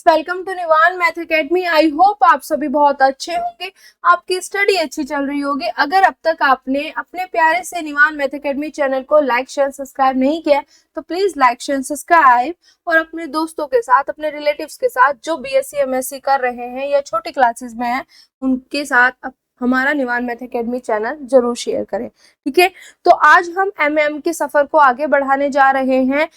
Friends, welcome to Nivaan math academy. I hope आप सभी बहुत अच्छे होंगे, आपकी स्टडी अच्छी चल रही होगी। अगर अब तक आपने अपने प्यारे से निवान मैथ एकेडमी चैनल को लाइक शेयर सब्सक्राइब नहीं किया तो प्लीज लाइक शेयर सब्सक्राइब और अपने दोस्तों के साथ, अपने रिलेटिव्स के साथ जो बीएससी एमएससी कर रहे हैं या छोटी क्लासेस में हैं उनके साथ हमारा निवान मैथ एकेडमी चैनल जरूर शेयर करें। ठीक है, तो आज हम एमएम के सफर को आगे बढ़ाने जा रहे हैं।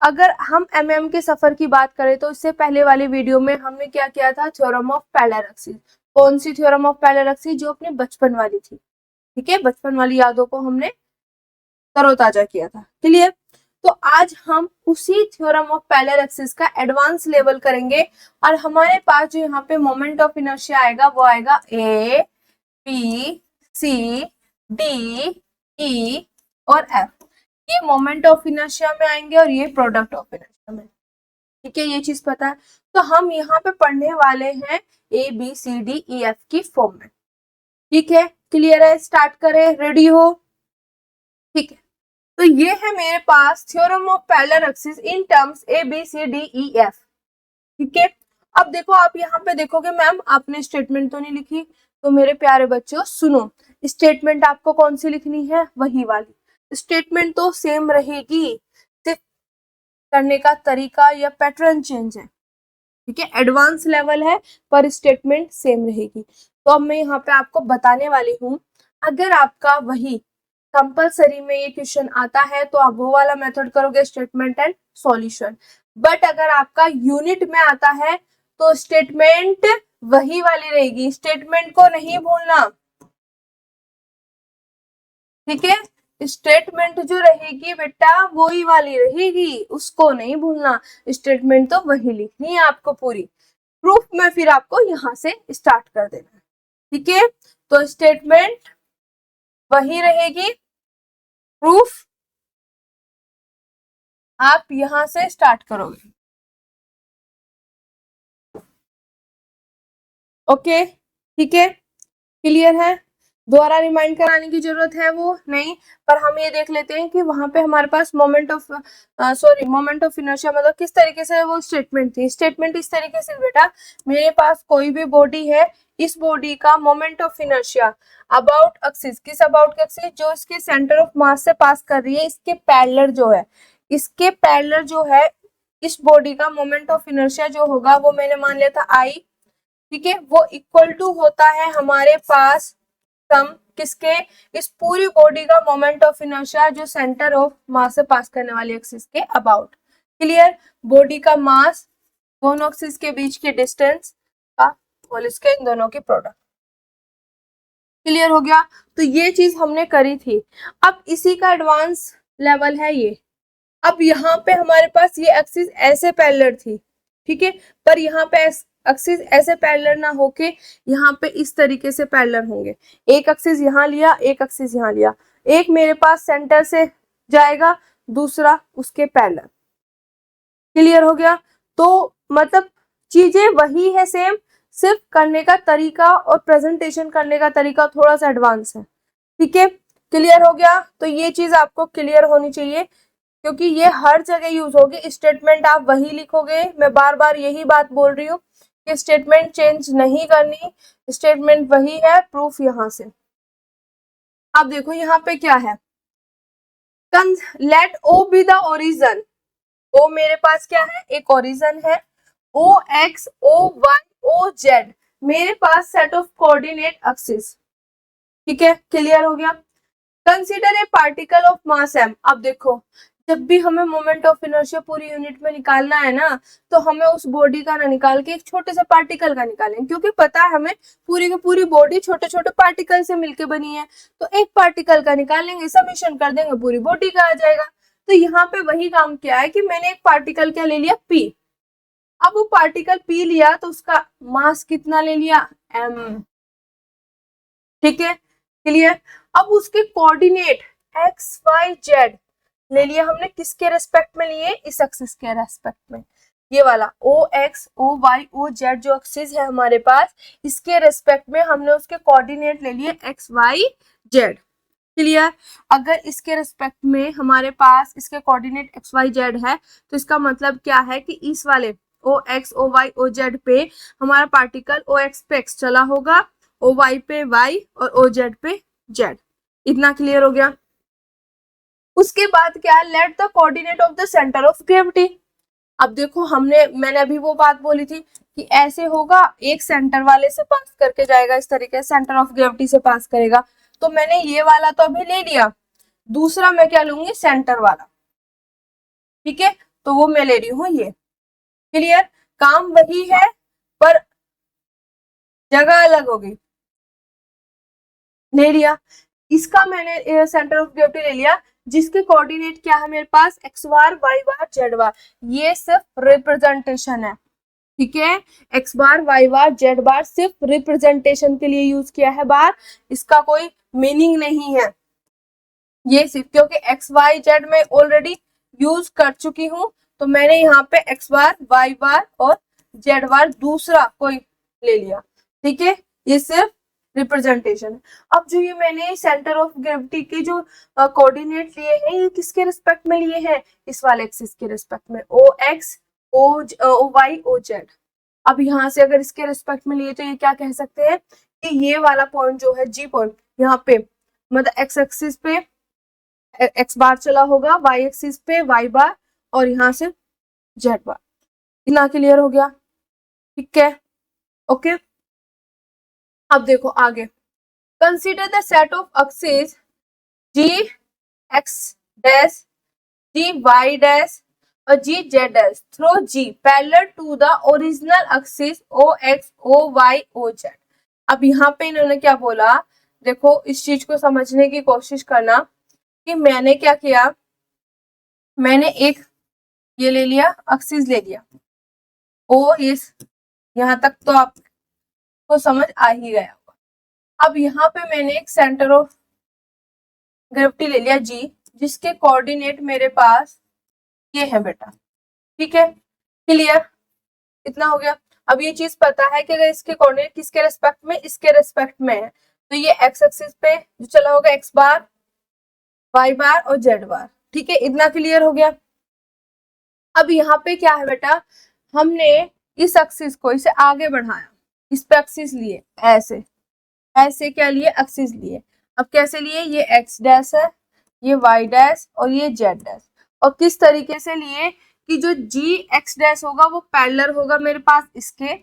अगर हम एमएम के सफर की बात करें तो इससे पहले वाली वीडियो में हमने क्या किया था, थ्योरम ऑफ पैरेलल एक्सिस। कौन सी थ्योरम ऑफ पैरेलल एक्सिस? जो अपने बचपन वाली थी। ठीक है, बचपन वाली यादों को हमने तरोताजा किया था। क्लियर? तो आज हम उसी थ्योरम ऑफ पैरेलल एक्सिस का एडवांस लेवल करेंगे और हमारे पास जो यहाँ पे मोमेंट ऑफ इनर्शिया आएगा वो आएगा ए बी सी डी ई और एफ। ये मोमेंट ऑफ इनर्शिया में आएंगे और ये प्रोडक्ट ऑफ इनर्शिया में। ठीक है, ये चीज पता है। तो हम यहाँ पे पढ़ने वाले हैं A B C D E F की फॉर्म में। ठीक है, क्लियर है? स्टार्ट करें, रेडी हो? ठीक है, तो ये है मेरे पास theorem of parallel axis in terms A B C D E F. ठीक है, अब देखो, आप यहाँ पे देखोगे मैम आपने स्टेटमेंट तो नहीं लिखी, तो मेरे प्यारे बच्चों सुनो, स्टेटमेंट आपको कौन सी लिखनी है? वही वाली। स्टेटमेंट तो सेम रहेगी, सिर्फ करने का तरीका या पैटर्न चेंज है। ठीक है, एडवांस लेवल है पर स्टेटमेंट सेम रहेगी। तो अब मैं यहाँ पे आपको बताने वाली हूँ, अगर आपका वही कंपलसरी में ये क्वेश्चन आता है तो आप वो वाला मेथड करोगे, स्टेटमेंट एंड सॉल्यूशन। बट अगर आपका यूनिट में आता है तो स्टेटमेंट वही वाली रहेगी, स्टेटमेंट को नहीं भूलना। ठीक है, स्टेटमेंट जो रहेगी बेटा वही वाली रहेगी, उसको नहीं भूलना। स्टेटमेंट तो वही लिखनी है आपको पूरी। प्रूफ में फिर आपको यहां से स्टार्ट कर देना है। ठीक है, तो स्टेटमेंट वही रहेगी, प्रूफ आप यहां से स्टार्ट करोगे। ओके, ठीक है, क्लियर है? दोबारा रिमाइंड कराने की जरूरत है वो नहीं, पर हम ये देख लेते हैं कि वहां पे हमारे पास मोमेंट ऑफ इनर्शिया मतलब किस तरीके से वो स्टेटमेंट थी। स्टेटमेंट इस तरीके से बेटा, मेरे पास कोई भी बॉडी है, इस बॉडी का moment of inertia about axis, किस अबाउट एक्सिस? जो इसके सेंटर ऑफ मास से पास कर रही है, इसके पैरेलल जो है, इसके पैरेलल जो है इस बॉडी का मोमेंट ऑफ इनर्शिया जो होगा वो मैंने मान लिया था आई। ठीक है, वो इक्वल टू होता है हमारे पास सम किसके? इस पूरी बॉडी का मोमेंट ऑफ इनर्शिया जो सेंटर ऑफ मास से पास करने वाली एक्सिस के अबाउट। क्लियर? बॉडी का मास, दोनों एक्सिस के बीच के डिस्टेंस का और इसके इन दोनों की प्रोडक्ट। क्लियर हो गया? तो ये चीज हमने करी थी। अब इसी का एडवांस लेवल है ये। अब यहाँ पे हमारे पास ये एक्सिस ऐसे पैरेलल थी, ठीक है, पर यहाँ पे एक्सिस ऐसे पैरेलल ना होके यहाँ पे इस तरीके से पैरेलल होंगे। एक एक्सिस यहाँ लिया, एक एक्सिस यहाँ लिया, एक मेरे पास सेंटर से जाएगा, दूसरा उसके पैरेलल। क्लियर हो गया? तो मतलब चीजें वही है सेम, सिर्फ करने का तरीका और प्रेजेंटेशन करने का तरीका थोड़ा सा एडवांस है। ठीक है, क्लियर हो गया? तो ये चीज आपको क्लियर होनी चाहिए क्योंकि ये हर जगह यूज होगी। स्टेटमेंट आप वही लिखोगे, मैं बार बार यही बात बोल रही हूँ कि स्टेटमेंट चेंज नहीं करनी, स्टेटमेंट वही है, प्रूफ यहां से। अब देखो यहाँ पे क्या है, let O be the origin. O मेरे पास क्या है? एक ओरिजन है। O X, O Y, O Z मेरे पास सेट ऑफ कोऑर्डिनेट एक्सिस। ठीक है, क्लियर हो गया? Consider a particle of mass M. अब देखो, जब भी हमें मोमेंट ऑफ इनर्शिया पूरी यूनिट में निकालना है ना, तो हमें उस बॉडी का ना निकाल के एक छोटे से पार्टिकल का निकालेंगे, क्योंकि पता है हमें पूरी की पूरी बॉडी छोटे छोटे पार्टिकल से मिलके बनी है। तो एक पार्टिकल का निकाल लेंगे, समेशन कर देंगे, पूरी बॉडी का आ जाएगा। तो यहाँ पे वही काम किया है कि मैंने एक पार्टिकल क्या ले लिया? पी। अब वो पार्टिकल पी लिया तो उसका मास कितना ले लिया? एम। ठीक है, क्लियर? अब उसके कोऑर्डिनेट एक्स वाई जेड ले लिया हमने, किसके रेस्पेक्ट में लिए? इस एक्सिस के रेस्पेक्ट में। ये वाला O X, O Y, O Z जो एक्सिस है हमारे पास, इसके रेस्पेक्ट में हमने उसके कोऑर्डिनेट ले लिए एक्स वाई जेड। क्लियर? अगर इसके रेस्पेक्ट में हमारे पास इसके कोऑर्डिनेट एक्स वाई जेड है तो इसका मतलब क्या है कि इस वाले O X O Y O Z पे हमारा पार्टिकल ओ एक्स पे एक्स चला होगा, ओ वाई पे वाई और ओ जेड पे जेड। इतना क्लियर हो गया। उसके बाद क्या है, let the coordinate of the centre of gravity. अब देखो मैंने अभी वो बात बोली थी कि ऐसे होगा, एक सेंटर वाले से पास करके जाएगा, इस तरीके से सेंटर ऑफ ग्रेविटी से पास करेगा। तो मैंने ये वाला तो अभी ले लिया, दूसरा मैं क्या लूंगी, सेंटर वाला। ठीक है, तो वो मैं ले रही हूँ ये। क्लियर, काम वही है पर जगह अलग होगी। ले लिया, इसका मैंने सेंटर ऑफ ग्रेविटी ले लिया, जिसके कोऑर्डिनेट क्या है मेरे पास, एक्स बार वाई बार जेड बार। ये सिर्फ रिप्रेजेंटेशन है। ठीक है, एक्स बार वाई बार जेड बार सिर्फ रिप्रेजेंटेशन के लिए यूज किया है बार, इसका कोई मीनिंग नहीं है ये सिर्फ, क्योंकि एक्स वाई जेड में ऑलरेडी यूज कर चुकी हूं, तो मैंने यहाँ पे एक्स बार वाई बार और जेड बार दूसरा कोई ले लिया। ठीक है, ये सिर्फ रिप्रेजेंटेशन है। अब जो ये मैंने सेंटर ऑफ ग्रेविटी के जो कोऑर्डिनेट लिए हैं, ये किसके रिस्पेक्ट में लिए हैं, इस वाले एक्सिस के रिस्पेक्ट में, O X O Y O Z. अब यहाँ से अगर इसके रिस्पेक्ट में लिए तो ये क्या कह सकते हैं कि ये वाला पॉइंट जो है जी पॉइंट, यहाँ पे मतलब एक्स एक्सिस पे एक्स बार चला होगा, वाई एक्सिस पे वाई बार और यहाँ से जेड बार। इतना क्लियर हो गया। ठीक है, ओके। अब देखो आगे, consider the set of axis G X dash G Y dash और G Z dash through G parallel to the original axis O X O Y O Z. अब यहाँ पे इन्होंने क्या बोला, देखो इस चीज को समझने की कोशिश करना कि मैंने क्या किया, मैंने एक ये ले लिया, एक्सिस ले लिया ओ, इस यहाँ तक तो आपको समझ आ ही गया होगा। अब यहाँ पे मैंने एक सेंटर ऑफ ग्रेविटी ले लिया जी, जिसके कोऑर्डिनेट मेरे पास ये है बेटा। ठीक है, क्लियर, इतना हो गया। अब ये चीज पता है कि अगर इसके कोऑर्डिनेट किसके रेस्पेक्ट में, इसके रेस्पेक्ट में है, तो ये एक्स एक्सिस पे जो चला होगा एक्स बार वाई बार और जेड बार। ठीक है, इतना क्लियर हो गया। अब यहाँ पे क्या है बेटा, हमने इस एक्सिस को इसे आगे बढ़ाया, इस पे एक्सिस लिए, ऐसे ऐसे क्या लिए, एक्सिस लिए। अब कैसे लिए, ये एक्स डैश है, ये वाई डैश और ये जेड डैश। और किस तरीके से लिए कि जो जी एक्स डैश होगा वो पैरेलल होगा मेरे पास इसके,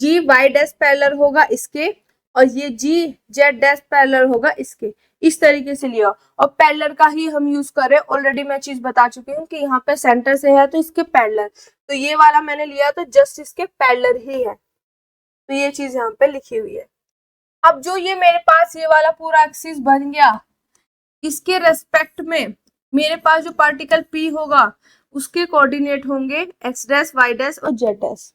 जी वाई डैश पैरेलल होगा इसके, और ये जी जेड डैश पैरेलल होगा इसके। इस तरीके से लिया, और पैरेलल का ही हम यूज कर रहे हैं। ऑलरेडी मैं चीज बता चुकी हूँ कि यहाँ पे सेंटर से है तो इसके पैरेलल, तो ये वाला मैंने लिया तो जस्ट इसके पैरेलल ही है, तो ये चीज यहाँ पे लिखी हुई है। अब जो ये मेरे पास ये वाला पूरा एक्सिस बन गया, इसके रेस्पेक्ट में मेरे पास जो पार्टिकल P होगा उसके कोऑर्डिनेट होंगे एक्स डैश वाई डैश और जेड डैश।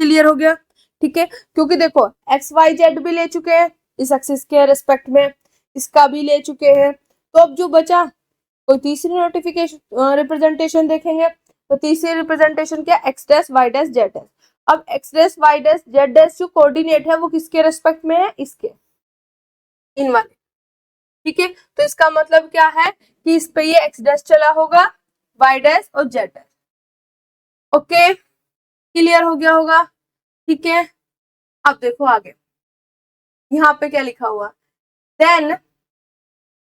क्लियर हो गया। ठीक है, क्योंकि देखो एक्स वाई जेड भी ले चुके हैं इस एक्सिस के रेस्पेक्ट में, इसका भी ले चुके हैं, तो अब जो बचा कोई तीसरी नोटिफिकेशन रिप्रेजेंटेशन देखेंगे, तो तीसरी रिप्रेजेंटेशन क्या, X dash Y dash Z dash. अब X dash Y dash Z dash जो कोऑर्डिनेट है वो किसके रेस्पेक्ट में है, इसके, इन वाले। ठीक है, तो इसका मतलब क्या है कि इस पे ये एक्स डैश चला होगा, वाई डैश और जेड डैश। ओके, क्लियर हो गया होगा। ठीक है, अब देखो आगे, यहाँ पे क्या लिखा हुआ, देन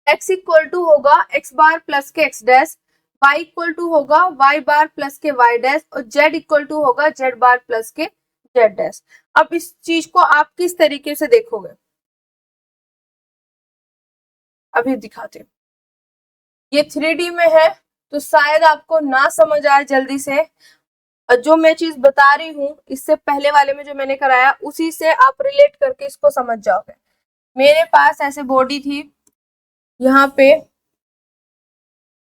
x इक्वल टू होगा x बार प्लस के x dash, y equal to होगा y बार प्लस के y डैश और z इक्वल टू होगा z बार प्लस के z डैश। अब इस चीज को आप किस तरीके से देखोगे, अभी दिखाते हैं। ये 3D में है तो शायद आपको ना समझ आए जल्दी से, और जो मैं चीज बता रही हूँ इससे पहले वाले में जो मैंने कराया उसी से आप रिलेट करके इसको समझ जाओगे। मेरे पास ऐसे बॉडी थी, यहाँ पे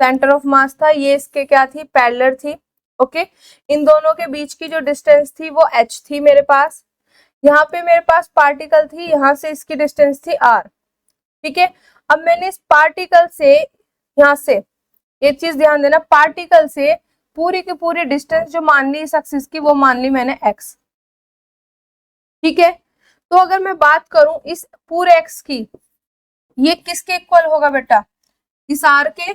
सेंटर ऑफ मास था, ये इसके क्या थी, पैरेलल थी। ओके, इन दोनों के बीच की जो डिस्टेंस थी वो h थी मेरे पास। यहाँ पे मेरे पास पार्टिकल थी, यहाँ से इसकी डिस्टेंस थी r। ठीक है, अब मैंने इस पार्टिकल से, यहाँ से एक चीज ध्यान देना, पार्टिकल से पूरी की पूरी डिस्टेंस जो मान ली इस एक्सिस की वो मान ली मैंने x। ठीक है, तो अगर मैं बात करूं इस पूरे x की, ये किसके इक्वल होगा बेटा, इस r के,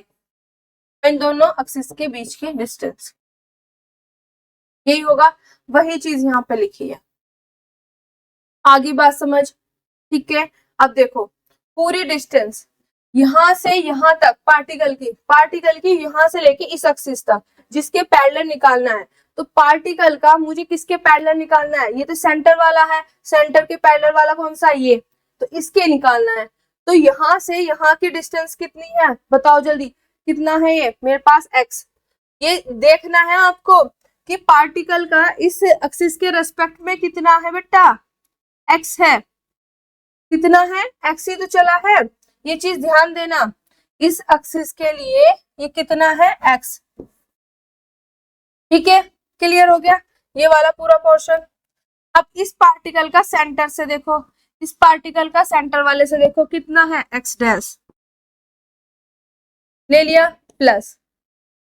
इन दोनों एक्सिस के बीच की डिस्टेंस। यही होगा, वही चीज यहाँ पे लिखी है। आगे बात समझ, ठीक है। अब देखो पूरी डिस्टेंस यहाँ से यहाँ तक पार्टिकल की यहाँ से लेके इस एक्सिस तक जिसके पैरेलल निकालना है, तो पार्टिकल का मुझे किसके पैरेलल निकालना है, ये तो सेंटर वाला है, सेंटर के पैरेलल वाला कौन सा है, ये, तो इसके निकालना है। तो यहाँ से यहाँ की डिस्टेंस कितनी है बताओ जल्दी, कितना है ये मेरे पास x। ये देखना है आपको कि पार्टिकल का इस एक्सिस के रेस्पेक्ट में कितना है बेटा, x है, कितना है x ही तो चला है, ये चीज ध्यान देना, इस एक्सिस के लिए ये कितना है x, ठीक है। क्लियर हो गया ये वाला पूरा पोर्शन। अब इस पार्टिकल का सेंटर से देखो, इस पार्टिकल का सेंटर वाले से देखो कितना है x डैश, ले लिया, प्लस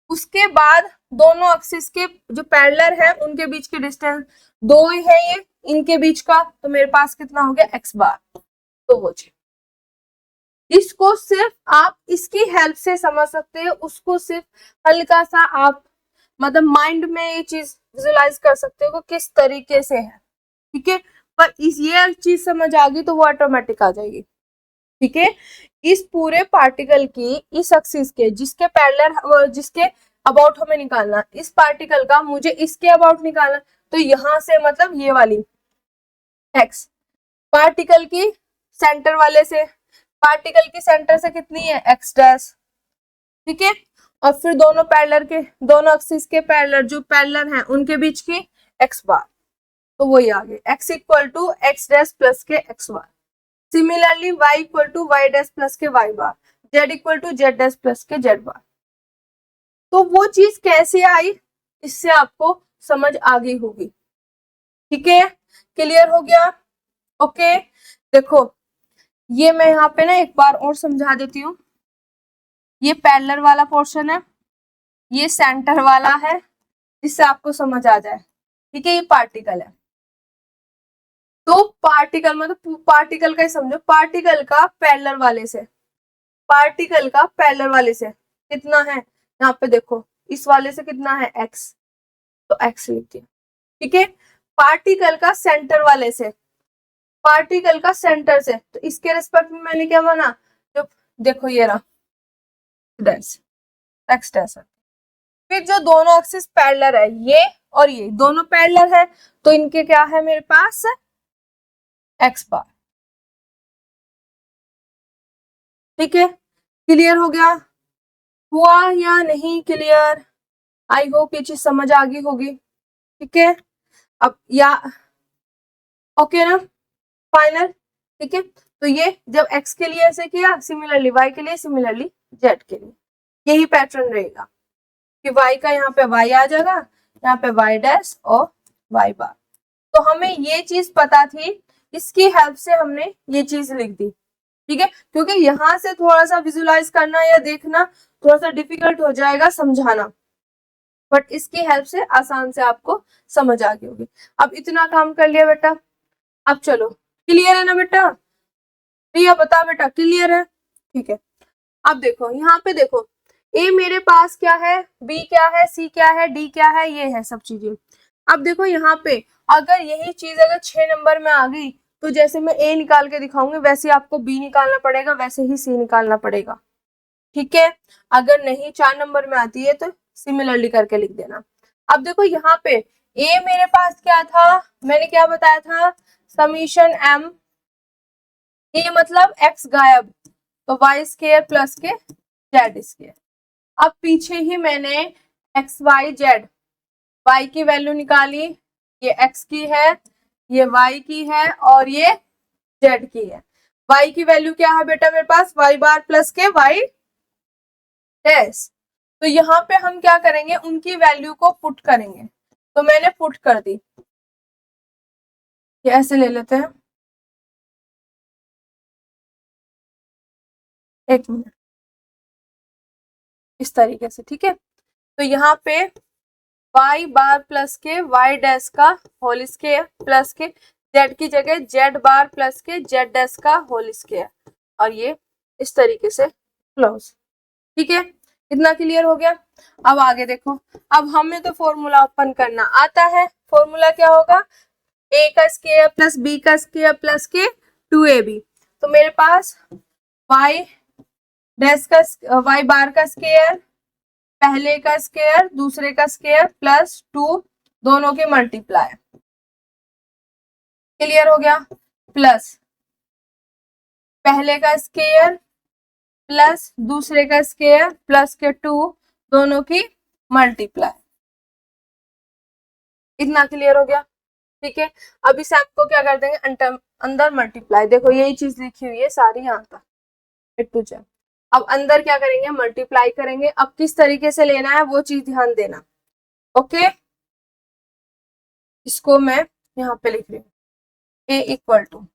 उसके बाद दोनों एक्सिस के जो पैरेलल है उनके बीच की डिस्टेंस 2 ही है ये, इनके बीच का, तो मेरे पास कितना हो गया x बार। तो वो चीज इसको सिर्फ आप इसकी हेल्प से समझ सकते हो, उसको सिर्फ हल्का सा आप मतलब माइंड में ये चीज विजुलाइज कर सकते हो किस तरीके से है, ठीक है। पर इस ये चीज समझ आ गई तो वो ऑटोमेटिक आ जाएगी, ठीक है। इस पूरे पार्टिकल की इस एक्सिस के जिसके पैरेलल जिसके अबाउट हमें निकालना, इस पार्टिकल का मुझे इसके अबाउट निकालना, तो यहां से मतलब ये वाली x पार्टिकल की सेंटर वाले से, पार्टिकल की सेंटर से कितनी है x डैश, ठीक है। और फिर दोनों पैरेलल के दोनों एक्सिस के पैरेलल जो पैरेलल हैं उनके बीच की x बार, तो वही आ गए x equal to x dash plus के x bar. Similarly y equal to y dash plus के y bar, z equal to z dash plus के z बार। तो वो चीज कैसे आई इससे आपको समझ आ गई होगी, ठीक है। क्लियर हो गया, ओके। देखो ये मैं यहाँ पे ना एक बार और समझा देती हूँ, ये पैरेलल वाला पोर्शन है, ये सेंटर वाला है, जिससे आपको समझ आ जाए, ठीक है। ये पार्टिकल है, तो पार्टिकल मतलब पार्टिकल का ही समझो, पार्टिकल का पैरेलल वाले से, पार्टिकल का पैरेलल वाले से कितना है, यहाँ पे देखो इस वाले से कितना है x, तो x लिख दिया, ठीक है। पार्टिकल का सेंटर वाले से, पार्टिकल का सेंटर से, तो इसके रिस्पेक्ट में मैंने क्या माना, जो देखो ये रहा डैश x डैश, फिर जो दोनों एक्सिस पैरेलल है ये और ये दोनों पैरेलल है, तो इनके क्या है मेरे पास x बार, ठीक है। क्लियर हो गया, हुआ या नहीं क्लियर, आई होप ये चीज समझ आ गई होगी, ठीक है। अब या ओके ना, फाइनल, ठीक है। तो ये जब x के लिए ऐसे किया, सिमिलरली y के लिए, सिमिलरली z के लिए, यही पैटर्न रहेगा कि y का यहाँ पे y आ जाएगा, यहाँ पे y डैश और y बार। तो हमें ये चीज पता थी, इसकी हेल्प से हमने ये चीज लिख दी, ठीक है। क्योंकि यहाँ से थोड़ा सा विजुलाइज करना या देखना थोड़ा सा डिफिकल्ट हो जाएगा समझाना, बट इसकी हेल्प से आसान से आपको समझ आ गई होगी। अब इतना काम कर लिया बेटा, अब चलो क्लियर है ना बेटा, प्रिया बता बेटा क्लियर है, ठीक है। अब देखो यहाँ पे देखो, ए मेरे पास क्या है, बी क्या है, सी क्या है, डी क्या है, ये है सब चीजें। अब देखो यहाँ पे अगर यही चीज अगर 6 नंबर में आ गई, तो जैसे मैं ए निकाल के दिखाऊंगी वैसे आपको बी निकालना पड़ेगा, वैसे ही सी निकालना पड़ेगा, ठीक है। अगर नहीं 4 नंबर में आती है तो सिमिलरली करके लिख देना। अब देखो यहाँ पे ए मेरे पास क्या था, मैंने क्या बताया था, समीशन m, ये मतलब x गायब, तो y स्क्वायर प्लस के z स्क्वायर। अब पीछे ही मैंने x y z, y की वैल्यू निकाली, ये x की है, ये y की है और ये z की है। y की वैल्यू क्या है बेटा मेरे पास, y बार प्लस के y डैश। तो यहाँ पे हम क्या करेंगे, उनकी वैल्यू को पुट करेंगे, तो मैंने पुट कर दी, ये ऐसे ले लेते हैं, एक मिनट, इस तरीके से, ठीक है। तो यहाँ पे y बार प्लस के y डैश का होल स्क्वायर प्लस के z की जगह z बार प्लस के z डैश का होल स्क्वायर, और ये इस तरीके से क्लोज, ठीक है। इतना क्लियर हो गया। अब आगे देखो, अब हमें तो फॉर्मूला ओपन करना आता है। फॉर्मूला क्या होगा, a का स्क्वायर प्लस b का स्क्वायर प्लस के 2ab। तो मेरे पास y डैश का y बार का स्क्वायर, पहले का स्क्वायर दूसरे का स्क्वायर प्लस 2 दोनों के मल्टीप्लाई। क्लियर हो गया, प्लस पहले का स्क्वायर प्लस दूसरे का स्क्वायर प्लस के 2 दोनों की मल्टीप्लाई। इतना क्लियर हो गया, ठीक है। अब इसे आपको क्या कर देंगे, अंदर मल्टीप्लाई। देखो यही चीज लिखी हुई है सारी यहाँ पर, ए टू जेड। अब अंदर क्या करेंगे, मल्टीप्लाई करेंगे। अब किस तरीके से लेना है वो चीज ध्यान देना, ओके। इसको मैं यहाँ पे लिख रही हूँ, ए इक्वल टू।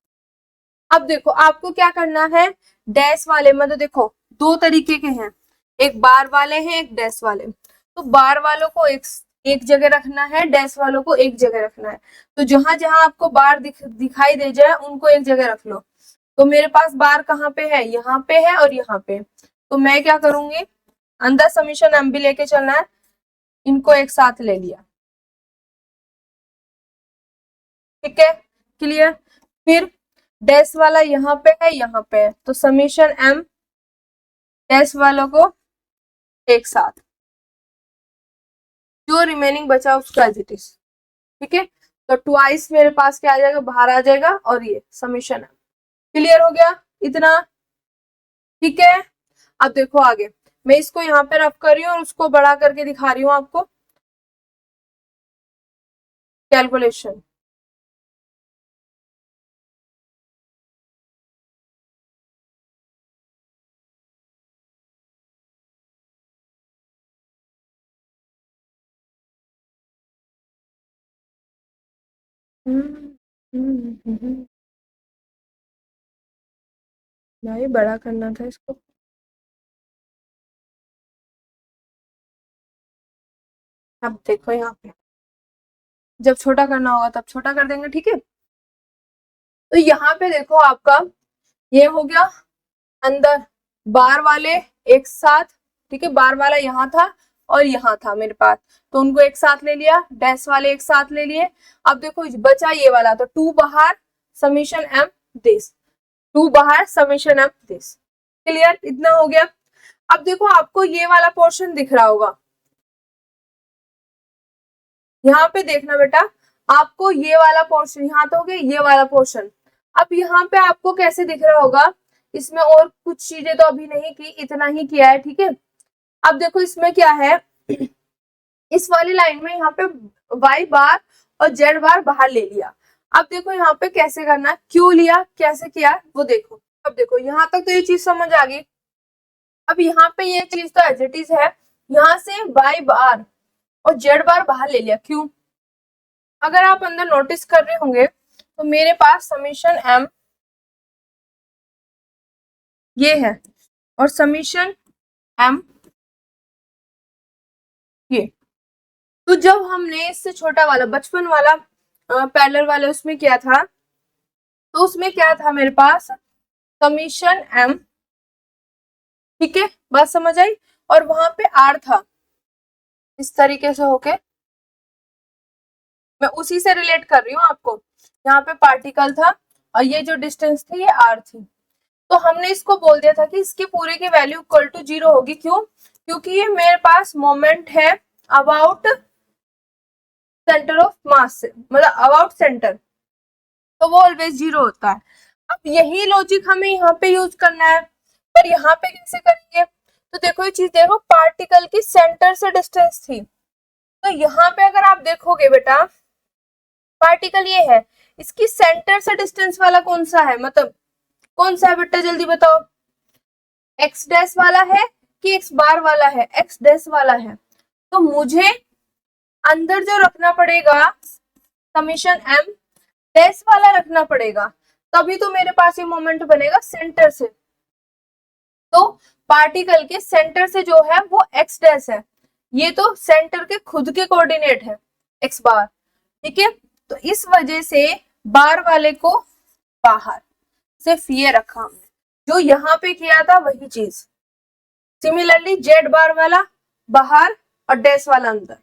अब देखो आपको क्या करना है, डैश वाले मतलब देखो दो तरीके के हैं, एक बार वाले हैं एक डैश वाले। तो बार वालों को एक जगह रखना है, डैश वालों को एक जगह रखना है। तो जहां जहां आपको बार दिखाई दे जाए उनको एक जगह रख लो। तो मेरे पास बार कहाँ पे है, यहाँ पे है और यहाँ पे। तो मैं क्या करूंगी, अंदर समीशन एम भी लेके चलना है, इनको एक साथ ले लिया, ठीक है, क्लियर। फिर डैश वाला यहाँ पे है यहाँ पे है, तो समीशन एम डैश वालों को एक साथ, जो रिमेनिंग बचा उसका एज इट इज, ठीक है। तो ट्वाइस मेरे पास क्या आ जाएगा, बाहर आ जाएगा, और ये समीशन एम। क्लियर हो गया इतना, ठीक है। अब देखो आगे, मैं इसको यहाँ पे रफ कर रही हूँ और उसको बड़ा करके दिखा रही हूँ आपको कैलकुलेशन। भाई बड़ा करना था इसको। अब देखो यहाँ पे, जब छोटा करना होगा तब छोटा कर देंगे, ठीक है। तो यहाँ पे देखो आपका ये हो गया, अंदर बार वाले एक साथ, ठीक है। बार वाला यहाँ था और यहाँ था मेरे पास, तो उनको एक साथ ले लिया, डैश वाले एक साथ ले लिए। अब देखो बचा ये वाला, तो 2 बाहर समीशन एम दिस, 2 बाहर समीशन एम दिस। क्लियर, इतना हो गया। अब देखो आपको ये वाला पोर्शन दिख रहा होगा, यहाँ पे देखना बेटा, आपको ये वाला पोर्शन, यहाँ तो हो गया ये वाला पोर्शन। अब यहाँ पे आपको कैसे दिख रहा होगा, इसमें और कुछ चीजें तो अभी नहीं की, इतना ही किया है, ठीक है। अब देखो इसमें क्या है, इस वाली लाइन में यहाँ पे y बार और z बार बाहर ले लिया। अब देखो यहाँ पे कैसे करना है, क्यों लिया कैसे किया वो देखो। अब देखो यहाँ तक तो ये चीज समझ आ गई। अब यहाँ पे ये चीज तो एज इट इज है, यहाँ से y बार और z बार बाहर ले लिया, क्यों। अगर आप अंदर नोटिस कर रहे होंगे तो मेरे पास समीशन m ये है और समीशन m ये। तो जब हमने इससे छोटा वाला बचपन वाला पैरेलल वाले उसमें किया था, तो उसमें क्या था मेरे पास, समीशन m, ठीक है, बात समझ आई। और वहां पे r था, इस तरीके से होके, मैं उसी से रिलेट कर रही हूँ आपको। यहाँ पे पार्टिकल था और ये जो डिस्टेंस थी ये r थी। तो हमने इसको बोल दिया था कि इसकी पूरे की वैल्यू इक्वल टू 0 होगी, क्यों, क्योंकि ये मेरे पास मोमेंट है अबाउट सेंटर ऑफ मास से, मतलब अबाउट सेंटर, तो वो ऑलवेज 0 होता है। अब यही लॉजिक हमें यहाँ पे यूज करना है, पर यहाँ पे कैसे करेंगे, तो देखो ये चीज देखो, पार्टिकल की सेंटर से डिस्टेंस थी, तो यहाँ पे अगर आप देखोगे बेटा, पार्टिकल ये है, इसकी सेंटर से डिस्टेंस वाला कौन सा है, मतलब कौन सा है बेटा जल्दी बताओ, एक्स डैश वाला है कि एक्स बार वाला है, एक्स डैश वाला है। तो मुझे अंदर जो रखना पड़ेगा समीशन एम डैश वाला रखना पड़ेगा, तभी तो मेरे पास ये मोमेंट बनेगा सेंटर से। तो पार्टिकल के सेंटर से जो है वो एक्स डैश है, ये तो सेंटर के खुद के कोऑर्डिनेट है एक्स बार, ठीक है। तो इस वजह से बार वाले को बाहर, सिर्फ ये रखा हमने, जो यहाँ पे किया था वही चीज। सिमिलरली जेड बार वाला बाहर और डैश वाला अंदर,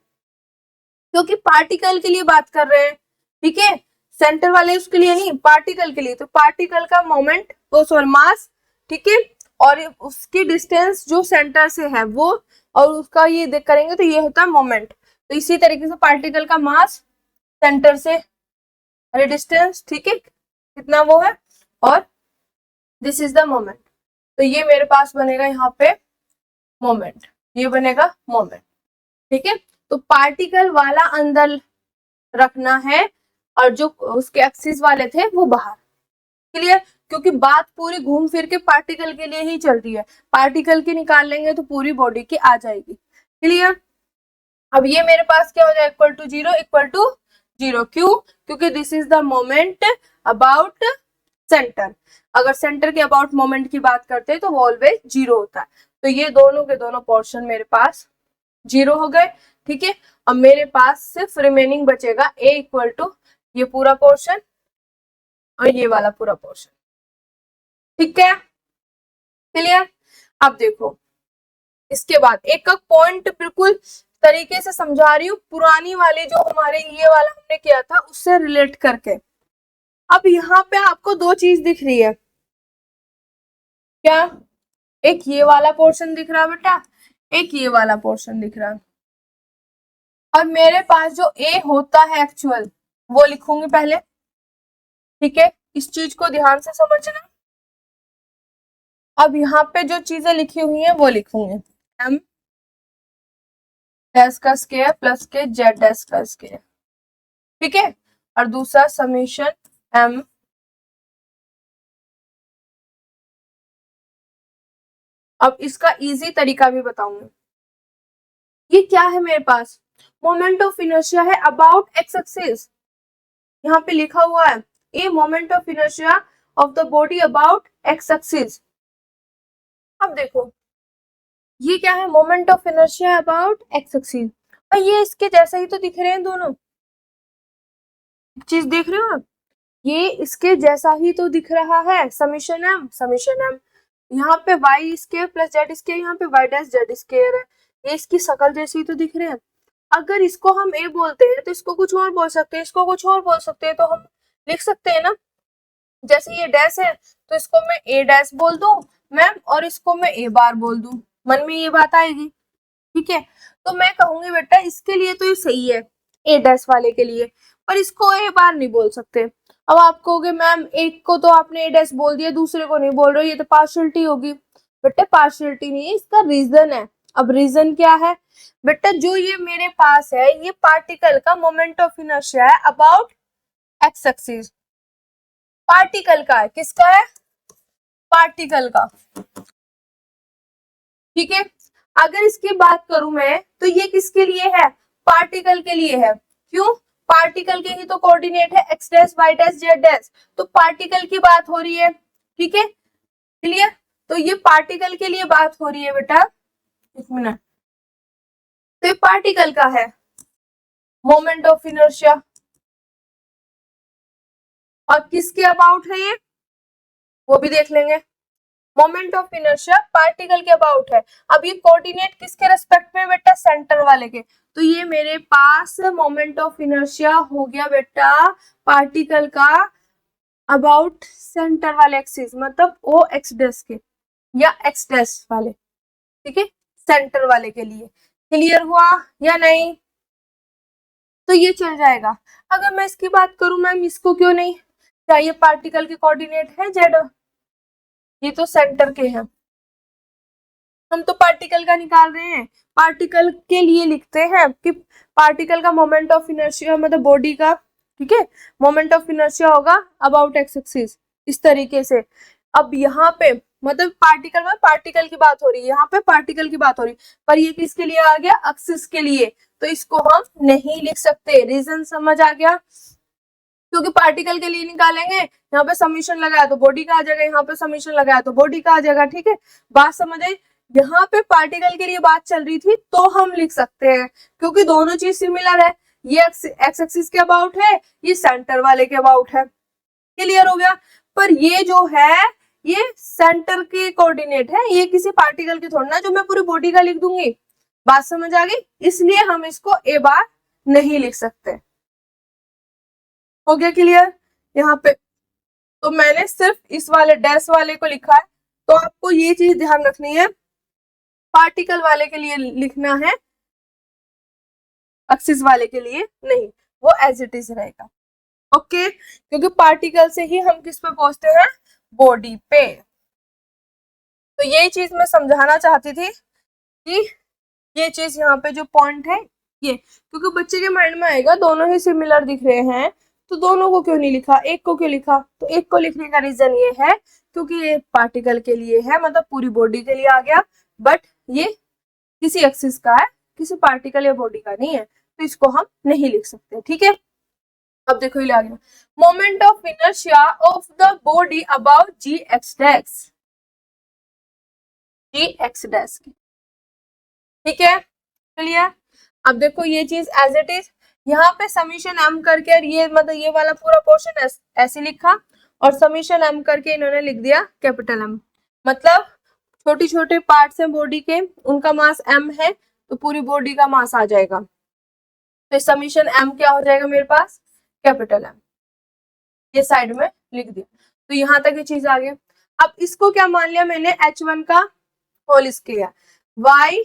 क्योंकि पार्टिकल के लिए बात कर रहे हैं, ठीक है, सेंटर वाले उसके लिए नहीं, पार्टिकल के लिए। तो पार्टिकल का मोमेंट वो सॉरी मास, ठीक है, और उसकी डिस्टेंस जो सेंटर से है वो, और उसका ये देख करेंगे तो ये होता है मोमेंट। तो इसी तरीके से पार्टिकल का मास सेंटर से डिस्टेंस, ठीक है, कितना वो है, और दिस इज द मोमेंट। तो ये मेरे पास बनेगा यहाँ पे मोमेंट, ये बनेगा मोमेंट, ठीक है। तो पार्टिकल वाला अंदर रखना है और जो उसके एक्सिस वाले थे वो बाहर। क्लियर? क्योंकि बात पूरी घूम फिर के पार्टिकल के लिए ही चल रही है, पार्टिकल की निकाल लेंगे तो पूरी बॉडी की आ जाएगी। क्लियर? अब ये मेरे पास क्या हो जाए, इक्वल टू जीरो। क्यों? क्योंकि this is the moment about centre. अगर सेंटर के अबाउट मोमेंट की बात करते हैं तो वो ऑलवेज जीरो होता है। तो ये दोनों के दोनों पोर्शन मेरे पास जीरो हो गए, ठीक है। अब मेरे पास सिर्फ रिमेनिंग बचेगा ए इक्वल टू ये पूरा पोर्शन और ये वाला पूरा पोर्शन, ठीक है। क्लियर? अब देखो इसके बाद एक पॉइंट बिल्कुल तरीके से समझा रही हूँ, पुरानी वाली जो हमारे ये वाला हमने किया था उससे रिलेट करके। अब यहाँ पे आपको दो चीज दिख रही है, क्या? एक ये वाला पोर्शन दिख रहा है बेटा, एक ये वाला पोर्शन दिख रहा है, और मेरे पास जो ए होता है एक्चुअल वो लिखूंगी पहले, ठीक है। इस चीज को ध्यान से समझना। अब यहाँ पे जो चीजें लिखी हुई हैं वो लिखूंगी, एम डैश का स्क्वायर प्लस के जेड डैश का स्क्वायर, ठीक है। और दूसरा समेशन एम अब इसका इजी तरीका भी बताऊंगी। ये क्या है मेरे पास, मोमेंट ऑफ इनर्शिया है अबाउट एक्स एक्सिस। यहाँ पे लिखा हुआ है a moment of inertia of the body about x axis. अब देखो ये क्या है, moment of inertia about x axis, और ये इसके जैसा ही तो दिख रहे हैं दोनों। चीज देख रहे हो आप, ये इसके जैसा ही तो दिख रहा है, समेशन एम। यहाँ पे Y square plus Z square, यहाँ पे वाई डैश जेड स्क्वायर है, ये इसकी शकल जैसी ही तो दिख रहे हैं। अगर इसको हम ए बोलते हैं तो इसको कुछ और बोल सकते हैं, इसको कुछ और बोल सकते हैं, तो हम लिख सकते हैं ना। जैसे ये डैश है तो इसको मैं ए डैश बोल दूं मैम, और इसको मैं ए बार बोल दूं, मन में ये बात आएगी, ठीक है। तो मैं कहूंगी बेटा इसके लिए तो ये सही है ए डैश वाले के लिए, पर इसको ए बार नहीं बोल सकते। अब आप कहोगे मैम एक को तो आपने ए डैश बोल दिया, दूसरे को नहीं बोल रहे, ये तो पार्शियलिटी होगी। बेटा पार्शियलिटी नहीं है, इसका रीजन है। अब रीजन क्या है बेटा, जो ये मेरे पास है ये पार्टिकल का मोमेंट ऑफ इनर्शिया है अबाउट एक्स एक्सिस, पार्टिकल का है, किसका है, पार्टिकल का, ठीक है। अगर इसकी बात करूं मैं तो ये किसके लिए है, पार्टिकल के लिए है। क्यों? पार्टिकल के ही तो कोऑर्डिनेट है X dash Y dash Z dash, तो पार्टिकल की बात हो रही है, ठीक है। क्लियर? तो ये पार्टिकल के लिए बात हो रही है बेटा, एक मिनट। तो ये पार्टिकल का है मोमेंट ऑफ इनर्शिया, और किसके अबाउट है ये वो भी देख लेंगे। मोमेंट ऑफ इनर्शिया पार्टिकल के अबाउट है। अब ये कोऑर्डिनेट किसके रेस्पेक्ट में बेटा, सेंटर वाले के। तो ये मेरे पास मोमेंट ऑफ इनर्शिया हो गया बेटा पार्टिकल का अबाउट सेंटर वाले एक्सिस, मतलब ओ एक्स डैश के या एक्स डैश वाले, ठीक है, सेंटर वाले के लिए। क्लियर हुआ या नहीं? तो ये चल जाएगा। अगर मैं इसकी बात करूं मैम इसको क्यों नहीं, क्या ये पार्टिकल के कोऑर्डिनेट है जेड, ये तो सेंटर के हैं, हम तो पार्टिकल का निकाल रहे हैं, पार्टिकल के लिए लिखते हैं कि पार्टिकल का मोमेंट ऑफ इनर्शिया मतलब बॉडी का, ठीक है, मोमेंट ऑफ इनर्शिया होगा अबाउट एक्स एक्सिस, इस तरीके से। अब यहाँ पे मतलब पार्टिकल में पार्टिकल की बात हो रही है, यहाँ पे पार्टिकल की बात हो रही है, पर ये किसके लिए आ गया, एक्सिस के लिए, तो इसको हम नहीं लिख सकते। रीजन समझ आ गया? क्योंकि पार्टिकल के लिए निकालेंगे, यहाँ पे समीशन लगाया तो बॉडी का आ जाएगा, यहाँ पे समीशन लगाया तो बॉडी का आ जाएगा, ठीक है। बात समझ आई? यहाँ पे पार्टिकल के लिए बात चल रही थी तो हम लिख सकते हैं, क्योंकि दोनों चीज सिमिलर है, ये एक्स एक्सिस के अबाउट है, ये सेंटर वाले के अबाउट है। क्लियर हो गया? पर ये जो है ये सेंटर के कोऑर्डिनेट है, ये किसी पार्टिकल के थोड़ा ना जो मैं पूरी बॉडी का लिख दूंगी, बात समझ आ गई? इसलिए हम इसको ए बार नहीं लिख सकते। हो गया क्लियर यहाँ पे? तो मैंने सिर्फ इस वाले डैश वाले को लिखा है, तो आपको ये चीज ध्यान रखनी है, पार्टिकल वाले के लिए लिखना है, एक्सिस वाले के लिए नहीं, वो एज इट इज रहेगा। ओके, क्योंकि पार्टिकल से ही हम किस पे पहुंचते हैं, बॉडी पे। तो यही चीज मैं समझाना चाहती थी कि ये चीज यहाँ पे जो पॉइंट है ये, क्योंकि बच्चे के माइंड में आएगा दोनों ही सिमिलर दिख रहे हैं, तो दोनों को क्यों नहीं लिखा, एक को क्यों लिखा? तो एक को लिखने का रीजन ये है क्योंकि ये पार्टिकल के लिए है, मतलब पूरी बॉडी के लिए आ गया, बट ये किसी एक्सिस का है, किसी पार्टिकल या बॉडी का नहीं है, तो इसको हम नहीं लिख सकते। ठीक है, अब देखो ये आ गया, moment of inertia of the body about G X dash, G X dash की। ठीक है, क्लियर? अब देखो ये चीज एज इट इज, यहाँ पे समीशन एम करके, ये मतलब ये वाला पूरा पोर्शन ऐसे लिखा, और समीशन एम करके इन्होंने लिख दिया कैपिटल एम, मतलब छोटी छोटे पार्ट्स हैं बॉडी के, उनका मास एम है, तो पूरी बॉडी का मास आ जाएगा, तो समीशन एम क्या हो जाएगा मेरे पास, कैपिटल एम, ये साइड में लिख दिया। तो यहाँ तक ये चीज आ गया। अब इसको क्या मान लिया मैंने, H1 का होल स्क्वायर, y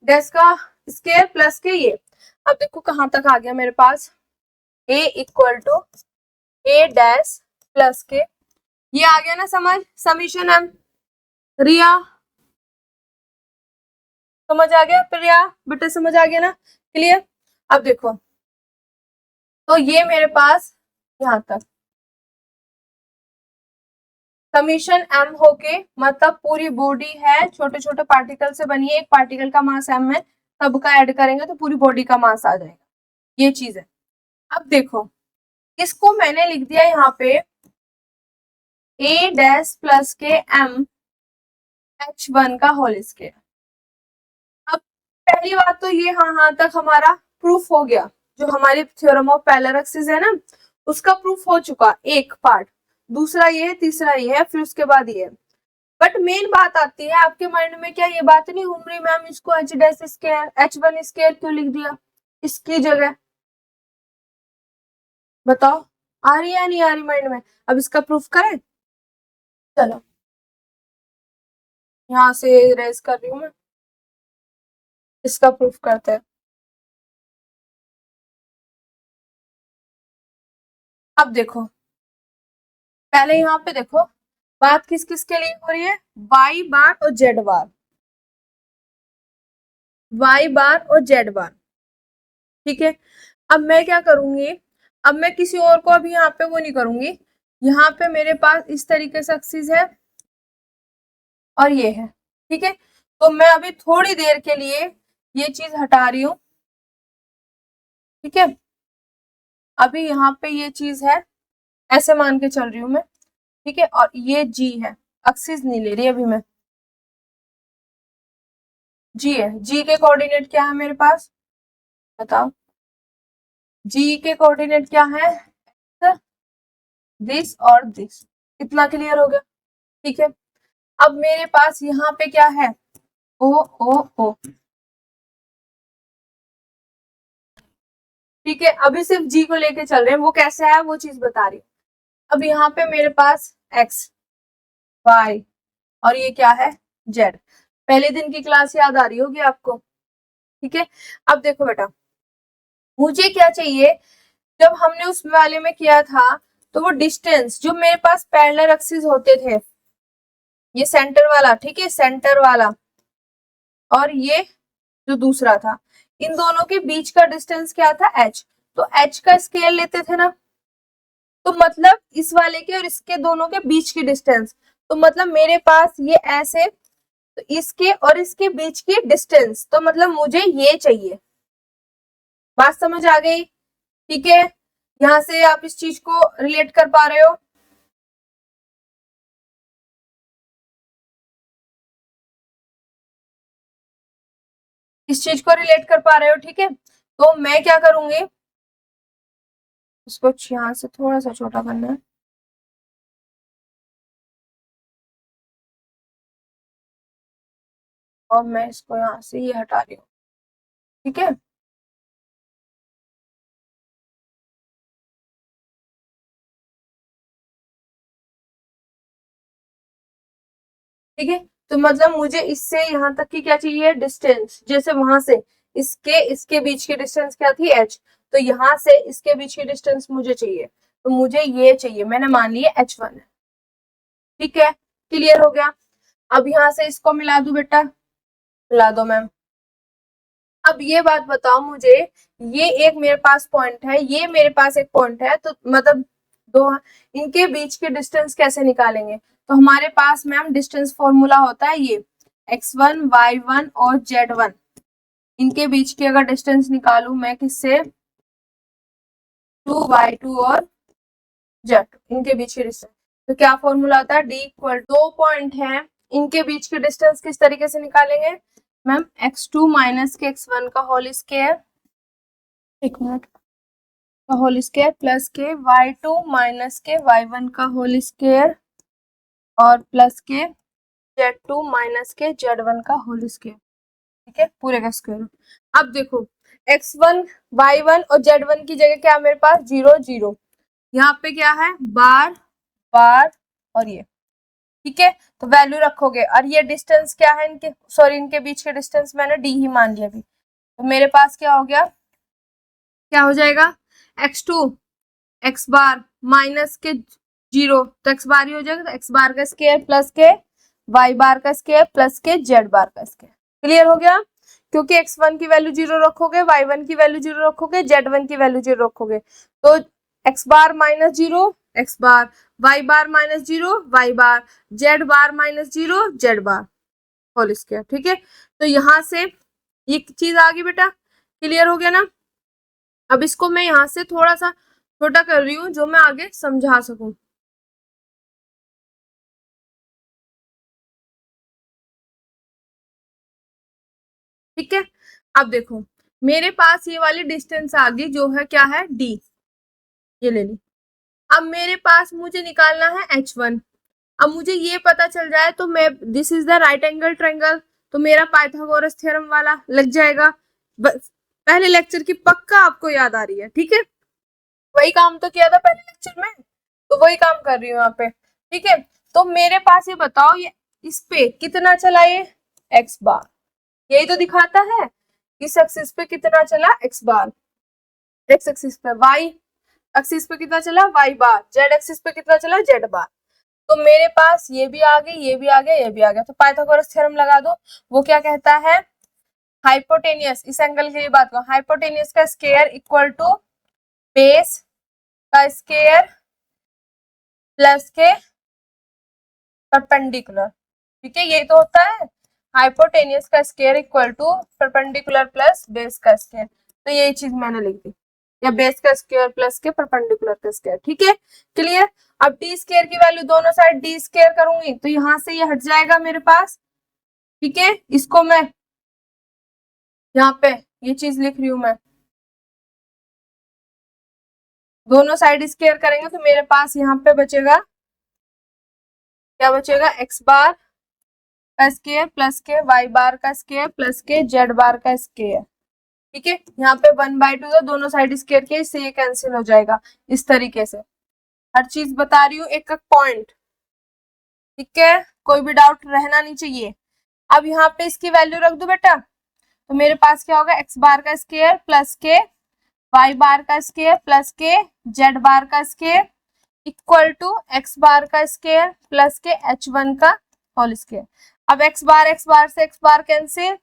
डैश का स्क्वायर प्लस के ये। अब देखो कहां तक आ गया मेरे पास, a equal to a dash plus के, ये आ गया ना समझ, समीशन एम। रिया समझ आ गया? प्रिया बेटा समझ आ गया ना? क्लियर? अब देखो, तो ये मेरे पास यहां तक समीशन एम होके, मतलब पूरी बॉडी है छोटे छोटे पार्टिकल से बनी है, एक पार्टिकल का मास एम है, सबका ऐड करेंगे तो पूरी बॉडी का मास आ जाएगा, ये चीज है। अब देखो इसको मैंने लिख दिया यहाँ पे a डैश प्लस के m H1 का होल स्क्वायर। अब पहली बात तो ये हाँ तक हमारा प्रूफ हो गया, जो हमारी थ्योरम ऑफ पैरेलल एक्सिस है ना, उसका प्रूफ हो चुका एक पार्ट, दूसरा ये है, तीसरा ये है, फिर उसके बाद ये है। बट मेन बात आती है आपके माइंड में, क्या ये बात नहीं घूम रही मैम इसको h dash square H1 square क्यों लिख दिया इसकी जगह? बताओ, आ रही है या नहीं आ रही माइंड में? अब इसका प्रूफ करें, चलो यहाँ से रेज कर रही हूँ मैं, इसका प्रूफ करते हैं। अब देखो पहले यहाँ पे देखो, बात किस किस के लिए हो रही है, y बार और z बार, y बार और z बार। ठीक है, अब मैं क्या करूंगी, अब मैं किसी और को अभी यहाँ पे वो नहीं करूंगी, यहाँ पे मेरे पास इस तरीके से एक्सिस है और ये है। ठीक है, तो मैं अभी थोड़ी देर के लिए ये चीज हटा रही हूँ। ठीक है, अभी यहाँ पे ये चीज है, ऐसे मान के चल रही हूँ मैं। ठीक है, और ये जी है, एक्सिस नहीं ले रही अभी मैं, जी है, जी के कोऑर्डिनेट क्या है मेरे पास, बताओ, जी के कोऑर्डिनेट क्या है, दिस और दिस। इतना क्लियर हो गया? ठीक है, अब मेरे पास यहाँ पे क्या है, ओ ओ ओ। ठीक है, अभी सिर्फ जी को लेके चल रहे हैं, वो कैसे है वो चीज बता रही हूँ। अब यहाँ पे मेरे पास एक्स, वाई और ये क्या है, जेड। पहले दिन की क्लास याद आ रही होगी आपको? ठीक है, अब देखो बेटा, मुझे क्या चाहिए, जब हमने उस वाले में किया था तो वो डिस्टेंस जो मेरे पास पैरेलल एक्सिस होते थे, ये सेंटर वाला, ठीक है सेंटर वाला, और ये जो दूसरा था, इन दोनों के बीच का डिस्टेंस क्या था, h। तो h का स्केल लेते थे ना, तो मतलब इस वाले के और इसके दोनों के बीच की डिस्टेंस, तो मतलब मेरे पास ये ऐसे, तो इसके और इसके बीच की डिस्टेंस, तो मतलब मुझे ये चाहिए। बात समझ आ गई? ठीक है, यहां से आप इस चीज को रिलेट कर पा रहे हो? इस चीज को रिलेट कर पा रहे हो? ठीक है, तो मैं क्या करूंगी, इसको यहाँ से थोड़ा सा छोटा करना है, और मैं इसको यहाँ से ये हटा रही हूँ। ठीक है। ठीक है, तो मतलब मुझे इससे यहाँ तक की क्या चाहिए, डिस्टेंस। जैसे वहां से इसके इसके बीच की डिस्टेंस क्या थी, h, तो यहाँ से इसके बीच की डिस्टेंस मुझे चाहिए, तो मुझे ये चाहिए, मैंने मान लिया h1 है। ठीक है, क्लियर हो गया। अब यहाँ से इसको मिला दू बेटा, मिला दो मैम। अब ये बात बताओ मुझे, ये एक मेरे पास पॉइंट है, ये मेरे पास एक पॉइंट है, तो मतलब दो, इनके बीच के डिस्टेंस कैसे निकालेंगे, तो हमारे पास मैम डिस्टेंस फॉर्मूला होता है ये x1 y1 और z1, इनके बीच की अगर डिस्टेंस निकालू मैं किससे, 2y2 और z, इनके बीच की डिस्टेंस, तो क्या फॉर्मूला आता है, d इक्वल, दो पॉइंट है, इनके बीच की डिस्टेंस किस तरीके से निकालेंगे मैम, x2 माइनस के x1 का होल स्क्वायर, एक मिनट, का होल स्क्वायर प्लस के y2 माइनस के y1 का होल स्क्वायर और प्लस के z2 माइनस के z1 का होल स्क्वायर। ठीक है, पूरे का स्क्वायर। अब देखो x1 y1 और z1 की जगह क्या मेरे पास, 0 0, यहाँ पे क्या है, बार बार और ये। ठीक है, तो वैल्यू रखोगे, और ये डिस्टेंस क्या है इनके, सॉरी इनके बीच के डिस्टेंस मैंने d ही मान लिया अभी, तो मेरे पास क्या हो गया, क्या हो जाएगा, x2 x बार माइनस के 0, तो x बार ही हो जाएगा, तो x बार का स्क्वायर प्लस के y बार का स्क्वायर प्लस के z बार का स्क्वायर। क्लियर हो गया, क्योंकि x1 की वैल्यू 0 रखोगे, y1 की वैल्यू 0 रखोगे, z1 की वैल्यू 0 रखोगे, तो x bar minus 0 x bar, y bar minus 0 y bar, z bar minus 0 z bar whole square. ठीक है, तो यहाँ से ये चीज आ गई बेटा, क्लियर हो गया ना। अब इसको मैं यहाँ से थोड़ा सा छोटा कर रही हूँ, जो मैं आगे समझा सकूं। ठीक है, अब देखो मेरे पास ये वाली डिस्टेंस आ गई, जो है क्या है, d, ये ले ली। अब मेरे पास मुझे निकालना है h1। अब मुझे ये पता चल जाए तो मैं, this is the right angle triangle, तो मेरा पाइथागोरस थ्योरम वाला लग जाएगा। पहले लेक्चर की पक्का आपको याद आ रही है। ठीक है, वही काम तो किया था पहले लेक्चर में, तो वही काम कर रही हूँ यहाँ पे। ठीक है, तो मेरे पास ये बताओ, ये इस पे कितना चला, ये x बार, यही तो दिखाता है, इस एक्सिस पे कितना चला x बार, x एक्सिस पे, y एक्सिस पे कितना चला y बार, z एक्सिस पे कितना चला z बार। तो मेरे पास ये भी आ गई, ये भी आ गया, ये भी आ गया, तो पाइथागोरस थ्योरम लगा दो। वो क्या कहता है, हाइपोटेनियस, इस एंगल के लिए बात करो, हाइपोटेनियस का स्क्वायर इक्वल टू बेस का स्क्वायर प्लस के परपेंडिकुलर। ठीक है, ये तो होता है हाइपोटेनियस का square equal to perpendicular plus base का स्क्वायर, तो यही चीज मैंने लिख दी, या बेस का स्क्वायर प्लस के परपेंडिकुलर का स्क्वायर। ठीक है, क्लियर। अब डी स्क्वायर की वैल्यू दोनों साइड डी स्क्वायर करूंगी, तो यहां से ये हट जाएगा मेरे पास। ठीक है, इसको मैं यहाँ पे ये चीज लिख रही हूं मैं, दोनों साइड स्क्वायर करेंगे तो मेरे पास यहाँ पे बचेगा, क्या बचेगा, एक्स बार का स्क्वायर प्लस के वाई बार का स्क्वायर प्लस के जेड बार का स्क्वायर। ठीक है, यहाँ पे 1/2 तो दोनों साइड स्क्वायर के, इससे ये कैंसिल हो जाएगा। इस तरीके से हर चीज बता रही हूँ, एक एक पॉइंट। ठीक है, कोई भी डाउट रहना नहीं चाहिए। अब यहाँ पे इसकी वैल्यू रख दो बेटा, तो मेरे पास क्या होगा, एक्स बार का स्क्वायर प्लस के वाई बार का स्क्वायर प्लस के जेड बार का स्क्वायर इक्वल टू एक्स बार का स्क्वायर प्लस के h1 का होल स्क्वायर। अब एक्स बार से एक्स बार कैंसिल,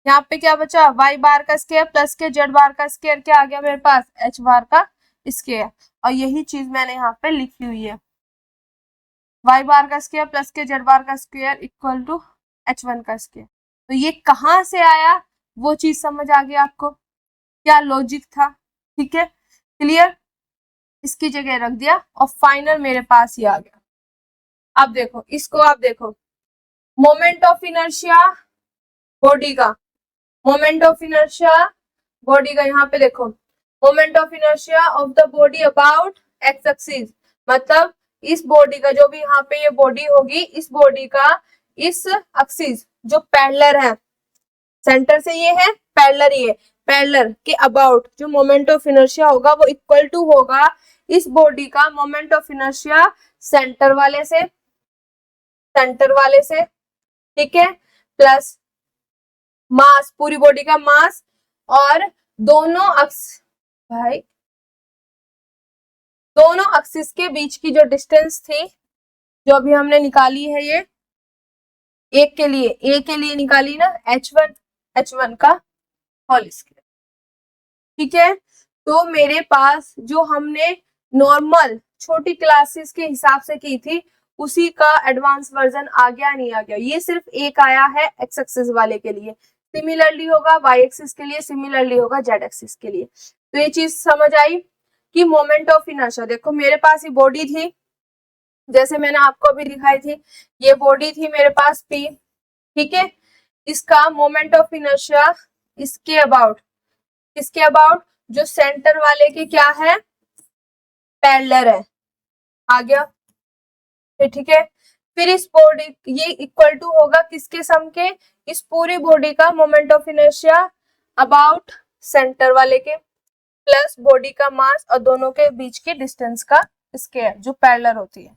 यहाँ पे क्या बचा, वाई बार का स्क्वायर प्लस के जेड बार का स्क्वायर, क्या आ गया मेरे पास, एच बार का स्क्वायर। और यही चीज मैंने यहाँ पे लिखी हुई है, वाई बार का स्क्वायर प्लस के जेड बार का स्क्वायर इक्वल टू h1 का स्क्वायर। तो ये कहाँ से आया, वो चीज समझ आ गया आपको, क्या लॉजिक था। ठीक है, क्लियर, इसकी जगह रख दिया और फाइनल मेरे पास ये आ गया। अब देखो इसको, आप देखो मोमेंट ऑफ इनर्शिया बॉडी का, मोमेंट ऑफ इनर्शिया बॉडी का, यहाँ पे देखो moment of inertia of the body about x axis, मतलब इस बॉडी का, जो भी यहाँ पे ये बॉडी होगी, इस बॉडी का इस एक्सिस जो पैरेलल है, सेंटर से ये है पैरेलल ही है, पैरेलल के अबाउट जो मोमेंट ऑफ इनर्शिया होगा वो इक्वल टू होगा इस बॉडी का मोमेंट ऑफ इनर्शिया सेंटर वाले से, ठीक है, प्लस मास, पूरी बॉडी का मास, और दोनों एक्सिस के बीच की जो डिस्टेंस थी जो अभी हमने निकाली है, ये ए के लिए निकाली ना, h1 का होल स्क्वायर, ठीक है। तो मेरे पास जो हमने नॉर्मल छोटी क्लासेस के हिसाब से की थी उसी का एडवांस वर्जन आ गया, नहीं आ गया, ये सिर्फ एक आया है एक्स एक्सिस वाले के लिए, सिमिलरली होगा वाई एक्सिस के लिए, सिमिलरली होगा जेड एक्सिस के लिए। तो ये चीज समझ आई कि मोमेंट ऑफ इनर्शिया, देखो मेरे पास ये बॉडी थी जैसे मैंने आपको अभी दिखाई थी, ये बॉडी थी मेरे पास पी, ठीक है, इसका मोमेंट ऑफ इनर्शिया इसके अबाउट जो सेंटर वाले के क्या है, पैरेलल है, आ गया, ठीक है। फिर इस बॉडी ये इक्वल टू होगा किसके सम के, इस पूरी बॉडी का moment of inertia about centre वाले के प्लस बॉडी का मास और दोनों के बीच की डिस्टेंस का स्क्वायर जो पैरेलल होती है।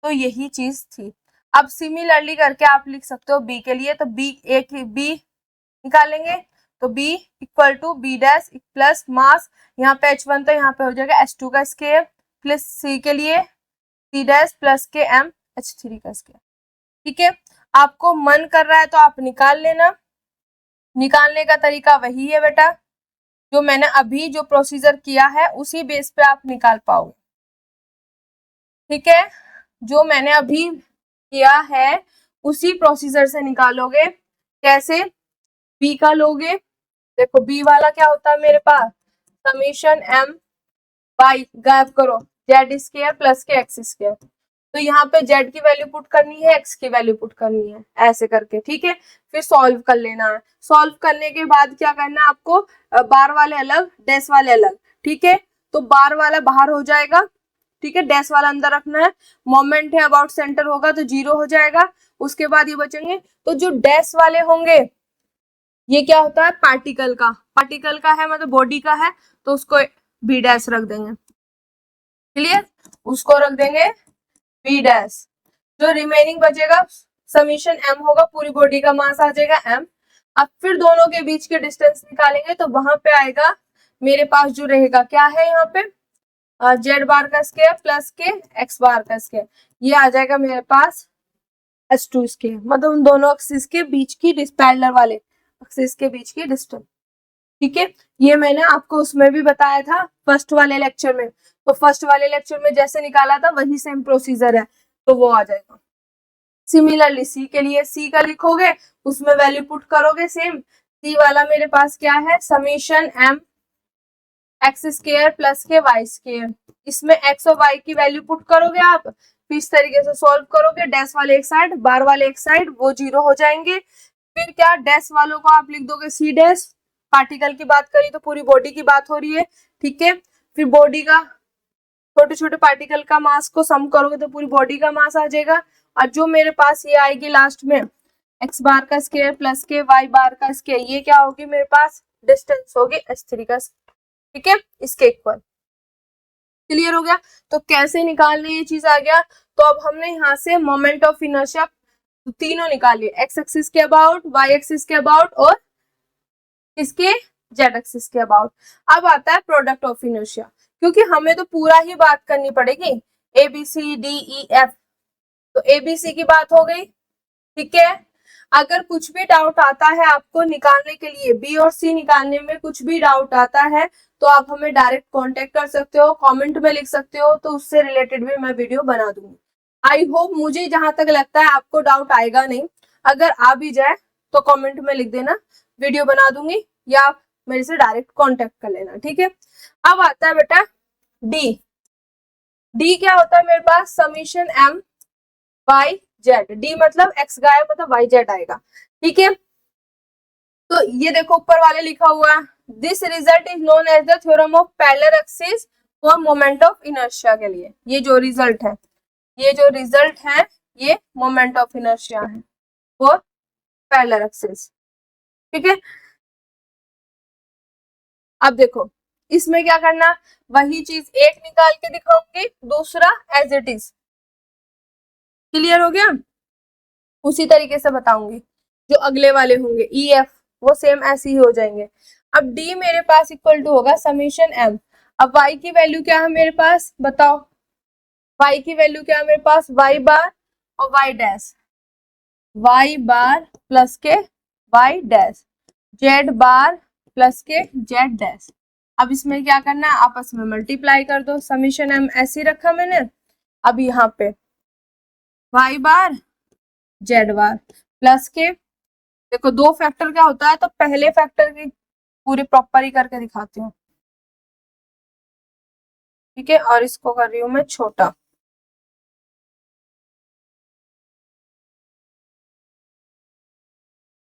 तो यही चीज थी। अब सिमिलरली करके आप लिख सकते हो बी के लिए, तो बी निकालेंगे तो b equal to B dash plus mass, यहाँ पे h1 तो यहाँ पे हो जाएगा h2 का स्क्वायर, प्लस c के लिए c डैश प्लस के m h3 का स्क्वायर, ठीक है। आपको मन कर रहा है तो आप निकाल लेना, निकालने का तरीका वही है बेटा जो मैंने अभी जो प्रोसीजर किया है उसी बेस पे आप निकाल पाओगे, ठीक है। जो मैंने अभी किया है उसी प्रोसीजर से निकालोगे। कैसे, b का लोगे, देखो b वाला क्या होता है मेरे पास, समीशन m बाई गायब करो z स्क्वायर प्लस के x स्क्वायर, तो यहाँ पे z की वैल्यू पुट करनी है, x की वैल्यू पुट करनी है, ऐसे करके, ठीक है। फिर सॉल्व कर लेना है, सॉल्व करने के बाद क्या करना है आपको, बार वाले अलग डैश वाले अलग, ठीक है। तो बार वाला बाहर हो जाएगा, ठीक है, डैश वाला अंदर रखना है, मोमेंट है अबाउट सेंटर होगा तो 0 हो जाएगा, उसके बाद ये बचेंगे। तो जो डैश वाले होंगे ये क्या होता है, पार्टिकल का है, मतलब बॉडी का है, तो उसको बी डैश रख देंगे, क्लियर, उसको रख देंगे बी डैश। जो रिमेनिंग बचेगा समीशन m होगा, पूरी बॉडी का मास आ जाएगा m। अब फिर दोनों के बीच के डिस्टेंस निकालेंगे तो वहां पे आएगा मेरे पास जो रहेगा क्या है यहाँ पे, z बार का स्क्वायर प्लस के x बार का स्क्वायर, ये आ जाएगा मेरे पास h2 स्क्वायर, मतलब उन दोनों एक्सिस के बीच की पैरेलल वाले एक्सिस के बीच की डिस्टेंस, ठीक है। ये मैंने आपको उसमें भी बताया था फर्स्ट वाले लेक्चर में, तो फर्स्ट वाले लेक्चर में जैसे निकाला था वही सेम प्रोसीजर है, तो वो आ जाएगा। सिमिलरली सी के लिए c का लिखोगे, उसमें वैल्यू पुट करोगे सेम, c वाला मेरे पास क्या है, summation m x square plus के वाई स्क्वायर, इसमें x और y की वैल्यू पुट करोगे आप, फिर इस तरीके से सॉल्व करोगे, डैश वाले एक साइड बार वाले एक साइड, वो 0 हो जाएंगे। फिर क्या, डैश वालों को आप लिख दोगे सी डैश, पार्टिकल की बात करी तो पूरी बॉडी की बात हो रही है, ठीक है। फिर बॉडी का छोटे छोटे पार्टिकल का मास को सम करोगे तो पूरी बॉडी का मास आ जाएगा, और जो मेरे पास ये आएगी लास्ट में x बार का स्क्वायर प्लस के y बार का स्क्वायर, ये क्या होगी मेरे पास, डिस्टेंस होगी h3 का, ठीक है, इसके इक्वल, क्लियर हो गया। तो कैसे निकालने ये चीज आ गया। तो अब हमने यहाँ से मोमेंट ऑफ इनर्शिया तीनों निकालिए, एक्स एक्सिस के अबाउट, वाई एक्सिस के अबाउट और इसके जेड एक्सिस के अबाउट। अब आता है प्रोडक्ट ऑफ इनर्शिया, क्योंकि हमें तो पूरा ही बात करनी पड़ेगी, A B C D E F, तो ए बी सी की बात हो गई, ठीक है। अगर कुछ भी डाउट आता है आपको निकालने के लिए, बी और सी निकालने में कुछ भी डाउट आता है तो आप हमें डायरेक्ट कांटेक्ट कर सकते हो, कमेंट में लिख सकते हो, तो उससे रिलेटेड भी मैं वीडियो बना दूंगी। आई होप, मुझे जहां तक लगता है आपको डाउट आएगा नहीं, अगर आ भी जाए तो कमेंट में लिख देना, वीडियो बना दूंगी, या आप मेरे से डायरेक्ट कांटेक्ट कर लेना, ठीक है। अब आता है बेटा डी। डी क्या होता है मेरे पास, summation M by Z, D मतलब एक्स गायब मतलब वाई जेड आएगा, ठीक है। तो ये देखो ऊपर वाले लिखा हुआ है, this result is known as the theorem of parallel axis for moment of inertia के लिए। ये जो रिजल्ट है ये मोमेंट ऑफ इनर्शिया है फॉर पैरेलल एक्सिस, ठीक है। अब देखो इसमें क्या करना, वही चीज एक निकाल के दिखाऊंगी, दूसरा एज इट इज। क्लियर हो गया? उसी तरीके से बताऊंगी जो अगले वाले होंगे ई एफ, वो सेम ऐसे ही हो जाएंगे। अब डी मेरे पास इक्वल टू होगा समीशन एम। अब y की वैल्यू क्या है मेरे पास, बताओ y की वैल्यू क्या है मेरे पास, y बार और y dash, y bar plus के y dash, z bar plus के z डैश। अब इसमें क्या करना है, आपस में मल्टीप्लाई कर दो, समीशन एम ऐसे ही रखा मैंने। अब यहाँ पे y bar z bar plus के, देखो दो फैक्टर क्या होता है, तो पहले फैक्टर की पूरी प्रॉपर ही करके दिखाती हूँ, ठीक है। और इसको कर रही हूँ मैं छोटा,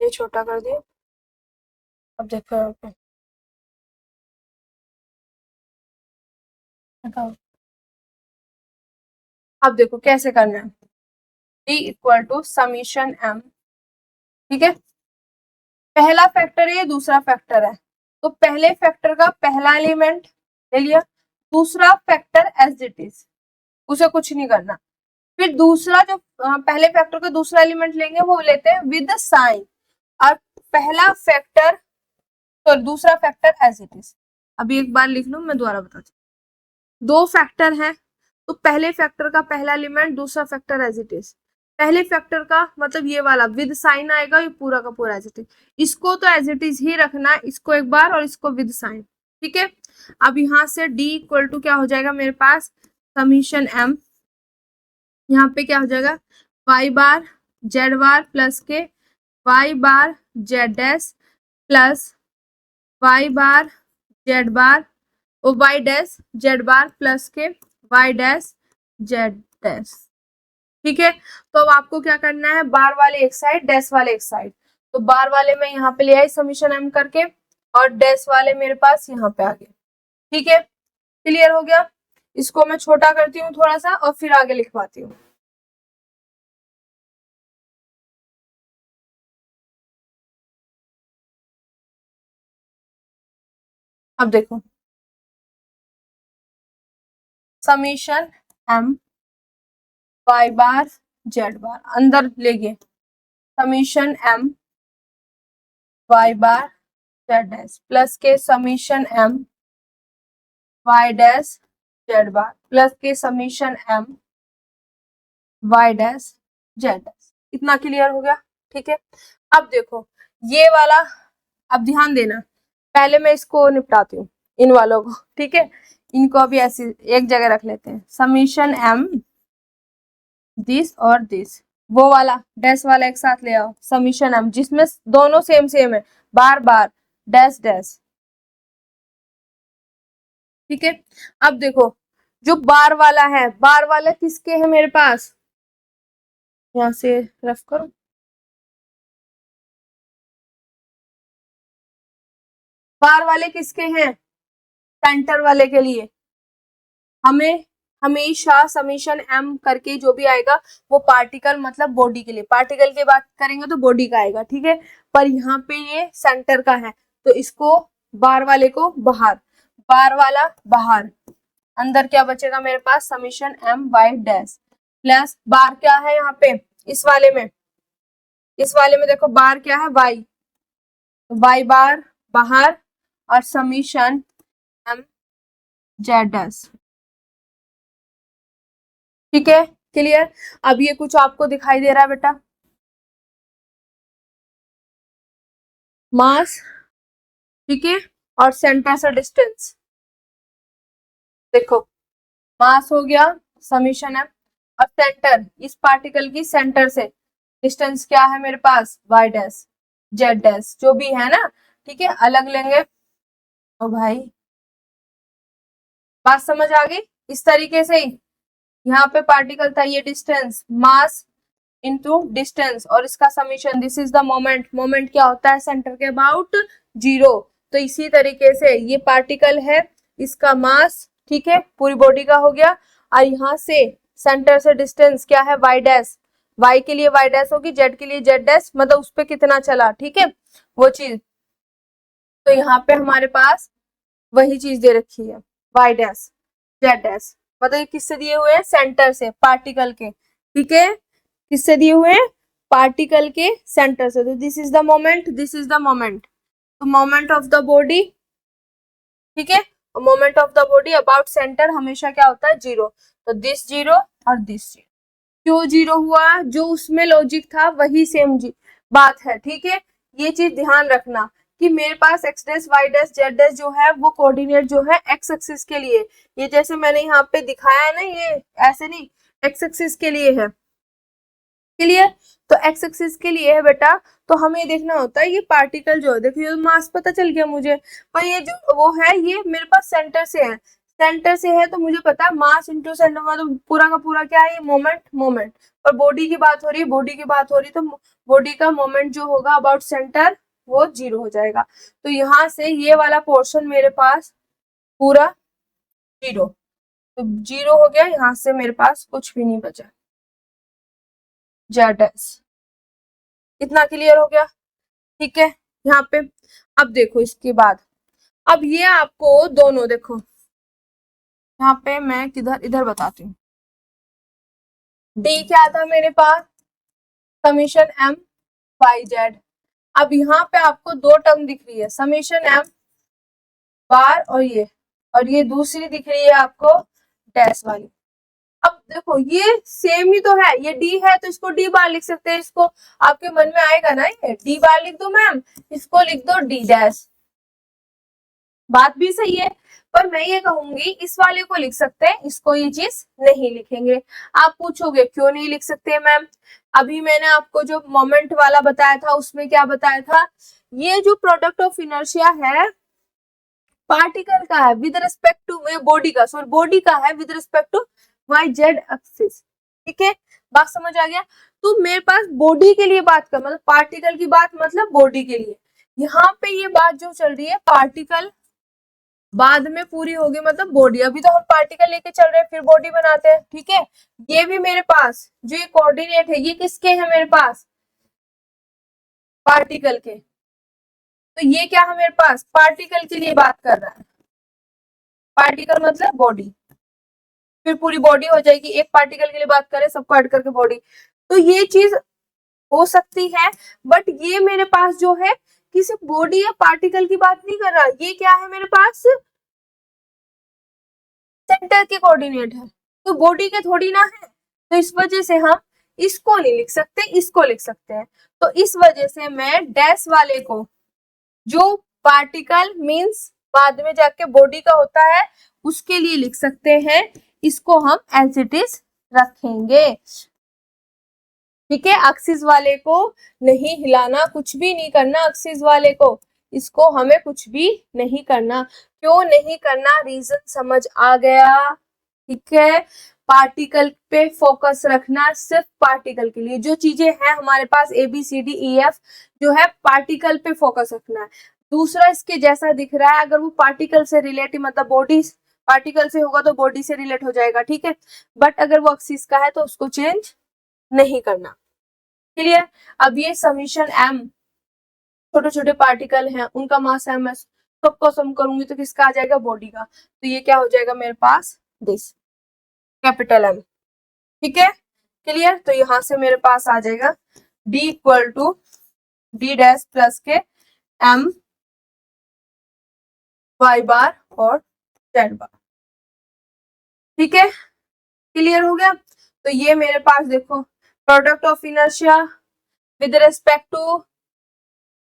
ये छोटा कर दिया। अब देखो यहाँ पे हटाओ। अब देखो कैसे करना है, d equal to summation m, ठीक है। पहला फैक्टर है, दूसरा फैक्टर है, तो पहले फैक्टर का पहला एलिमेंट ले लिया, दूसरा फैक्टर एज इट इज, उसे कुछ नहीं करना। फिर दूसरा जो पहले फैक्टर का दूसरा एलिमेंट लेंगे वो लेते हैं विद साइन, और पहला फैक्टर तो दूसरा फैक्टर एज इट इज। अभी एक बार लिख लूं, मैं दोबारा बताती हूँ। दो फैक्टर है, तो पहले फैक्टर का पहला एलिमेंट, दूसरा फैक्टर एज इट इज। पहले फैक्टर का मतलब ये वाला विद साइन आएगा, ये पूरा का पूरा एज इट इज। इसको तो एज इट इज ही रखना है, इसको एक बार और इसको विद साइन, ठीक है। अब यहाँ से d इक्वल टू क्या हो जाएगा मेरे पास, समीशन m, यहाँ पे क्या हो जाएगा y bar z bar plus के y bar z dash plus y bar z बार और y dash z bar plus के y डैश z डैश, ठीक है। तो अब आपको क्या करना है, बार वाले एक साइड, डैश वाले एक साइड। तो बार वाले मैं यहाँ पे ले आई समीशन m करके, और डैश वाले मेरे पास यहाँ पे आ गए, ठीक है। क्लियर हो गया? इसको मैं छोटा करती हूँ थोड़ा सा और फिर आगे लिखवाती हूँ। अब देखो summation m y bar z बार अंदर ले गए, summation m y bar z dash plus के summation m y dash z bar plus के summation m y dash z dash. इतना क्लियर हो गया, ठीक है। अब देखो ये वाला, अब ध्यान देना, पहले मैं इसको निपटाती हूँ इन वालों को, ठीक है। इनको अभी ऐसी एक जगह रख लेते हैं, समीशन m दिस और दिस, वो वाला डैश वाला एक साथ ले आओ, समीशन m जिसमें दोनों सेम सेम है, बार बार डैश डैश, ठीक है। अब देखो जो बार वाला है, बार वाला किसके है मेरे पास, यहां से रफ करो, बार वाले किसके हैं, सेंटर वाले के लिए हमें हमेशा समीशन m करके जो भी आएगा वो पार्टिकल मतलब बॉडी के लिए, पार्टिकल की बात करेंगे तो बॉडी का आएगा, ठीक है। पर यहाँ पे ये सेंटर का है, तो इसको बार वाले को बाहर, बार वाला बाहर, अंदर क्या बचेगा मेरे पास, summation m y dash plus bar क्या है यहाँ पे, इस वाले में, इस वाले में देखो बार क्या है y, y बार बाहर और समीशन m z डैश, ठीक है। क्लियर? अब ये कुछ आपको दिखाई दे रहा है बेटा, मास, ठीक है, और सेंटर से डिस्टेंस। देखो मास हो गया समीशन है, और सेंटर, इस पार्टिकल की सेंटर से डिस्टेंस क्या है मेरे पास, y डैश z डैश जो भी है ना, ठीक है, अलग लेंगे। ओ भाई बात समझ आ गई? इस तरीके से ही यहाँ पे पार्टिकल था, ये डिस्टेंस, मास इनटू डिस्टेंस, और इसका summation, this is the moment, moment क्या होता है सेंटर के अबाउट 0। तो इसी तरीके से ये पार्टिकल है, इसका मास, ठीक है, पूरी बॉडी का हो गया, और यहाँ से सेंटर से डिस्टेंस क्या है y डैश, y के लिए y डैश होगी, z के लिए z डैश, मतलब उस पे कितना चला, ठीक है, वो चीज। तो यहाँ पे हमारे पास वही चीज दे रखी है, y डैश z डैश, मतलब ये किससे दिए हुए हैं, सेंटर से, पार्टिकल के, ठीक है, किससे दिए हुए हैं, पार्टिकल के सेंटर से। तो this is the moment, this is the moment, तो मोमेंट ऑफ द बॉडी, ठीक है, moment of the body about centre हमेशा क्या होता है, जीरो। तो दिस जीरो और दिस जीरो, क्यों जीरो हुआ, जो उसमें लॉजिक था वही सेम बात है, ठीक है। ये चीज ध्यान रखना कि मेरे पास X dash Y dash Z dash जो है वो कोऑर्डिनेट जो है एक्स एक्सिस के लिए, ये जैसे मैंने यहाँ पे दिखाया है ना, ये ऐसे नहीं, एक्स एक्सिस के लिए है, क्लियर। तो एक्स एक्सिस के लिए है बेटा, तो हमें देखना होता है ये पार्टिकल जो है, देखिए मास पता चल गया मुझे, पर ये जो वो है ये मेरे पास सेंटर से है, सेंटर से है तो मुझे पता है मास इंटू सेंटर, मतलब पूरा का पूरा क्या है, ये मोमेंट, मोमेंट। और बॉडी की बात हो रही है, बॉडी की बात हो रही है, तो बॉडी का मोमेंट जो होगा अबाउट सेंटर वो जीरो हो जाएगा। तो यहाँ से ये वाला पोर्शन मेरे पास पूरा जीरो, तो जीरो हो गया, यहाँ से मेरे पास कुछ भी नहीं बचा, जेड डैश, इतना क्लियर हो गया, ठीक है। यहाँ पे अब देखो इसके बाद, अब ये आपको दोनों देखो, यहाँ पे मैं किधर इधर बताती हूँ, डी क्या था मेरे पास, समीशन एम वाई जेड। अब यहाँ पे आपको दो टर्म दिख रही है, समीशन एम बार और ये दूसरी दिख रही है आपको डैश वाली। अब देखो ये सेम ही तो है, ये डी है तो इसको डी बार लिख सकते हैं, इसको आपके मन में आएगा ना, ये डी बार लिख दो मैम, इसको लिख दो डी डैश, बात भी सही है। पर मैं ये कहूंगी इस वाले को लिख सकते हैं, इसको ये चीज नहीं लिखेंगे। आप पूछोगे क्यों नहीं लिख सकते मैम, अभी मैंने आपको जो मोमेंट वाला बताया था उसमें क्या बताया था, ये जो प्रोडक्ट ऑफ इनर्शिया है पार्टिकल का है विद रिस्पेक्ट टू बॉडी का, सॉरी बॉडी का है with respect to Y Z axis, ठीक है, बात समझ आ गया। तो मेरे पास बॉडी के लिए बात कर, मतलब पार्टिकल की बात मतलब बॉडी के लिए, यहाँ पे ये बात जो चल रही है पार्टिकल बाद में पूरी होगी, मतलब बॉडी, अभी तो हम पार्टिकल लेके चल रहे हैं फिर बॉडी बनाते हैं, ठीक है। ये भी मेरे पास जो ये कोऑर्डिनेट है ये किसके है मेरे पास, पार्टिकल के, तो ये क्या है मेरे पास, पार्टिकल के लिए बात कर रहा है, पार्टिकल मतलब बॉडी, फिर पूरी बॉडी हो जाएगी, एक पार्टिकल के लिए बात करें सबको ऐड करके बॉडी, तो ये चीज हो सकती है। बट ये मेरे पास जो है किसी बॉडी या पार्टिकल की बात नहीं कर रहा, ये क्या है मेरे पास, सेंटर के कोऑर्डिनेट है, तो बॉडी के थोड़ी ना है, तो इस वजह से हम इसको नहीं लिख सकते, इसको लिख सकते हैं। तो इस वजह से मैं डैश वाले को, जो पार्टिकल मींस बाद में जाके बॉडी का होता है उसके लिए लिख सकते हैं, इसको हम एज इट इज रखेंगे, ठीक है। एक्सिस वाले को नहीं हिलाना, कुछ भी नहीं करना एक्सिस वाले को, इसको हमें कुछ भी नहीं करना, क्यों नहीं करना, रीजन समझ आ गया, ठीक है। पार्टिकल पे फोकस रखना, सिर्फ पार्टिकल के लिए जो चीजें हैं हमारे पास A B C D E F जो है पार्टिकल पे फोकस रखना है। दूसरा इसके जैसा दिख रहा है, अगर वो पार्टिकल से रिलेटेड मतलब बॉडी पार्टिकल से होगा तो बॉडी से रिलेट हो जाएगा, ठीक है। बट अगर वो एक्सिस का है तो उसको चेंज नहीं करना, क्लियर। अब ये समीशन एम, छोटे छोटे पार्टिकल हैं उनका मास एम है, सबको सम करूंगी तो किसका आ जाएगा, बॉडी का, तो ये क्या हो जाएगा मेरे पास, दिस कैपिटल एम, ठीक है, क्लियर। तो यहां से मेरे पास आ जाएगा D equal to D dash plus के एम वाई बार और जेड बार, ठीक है, क्लियर हो गया। तो ये मेरे पास देखो product of inertia with respect to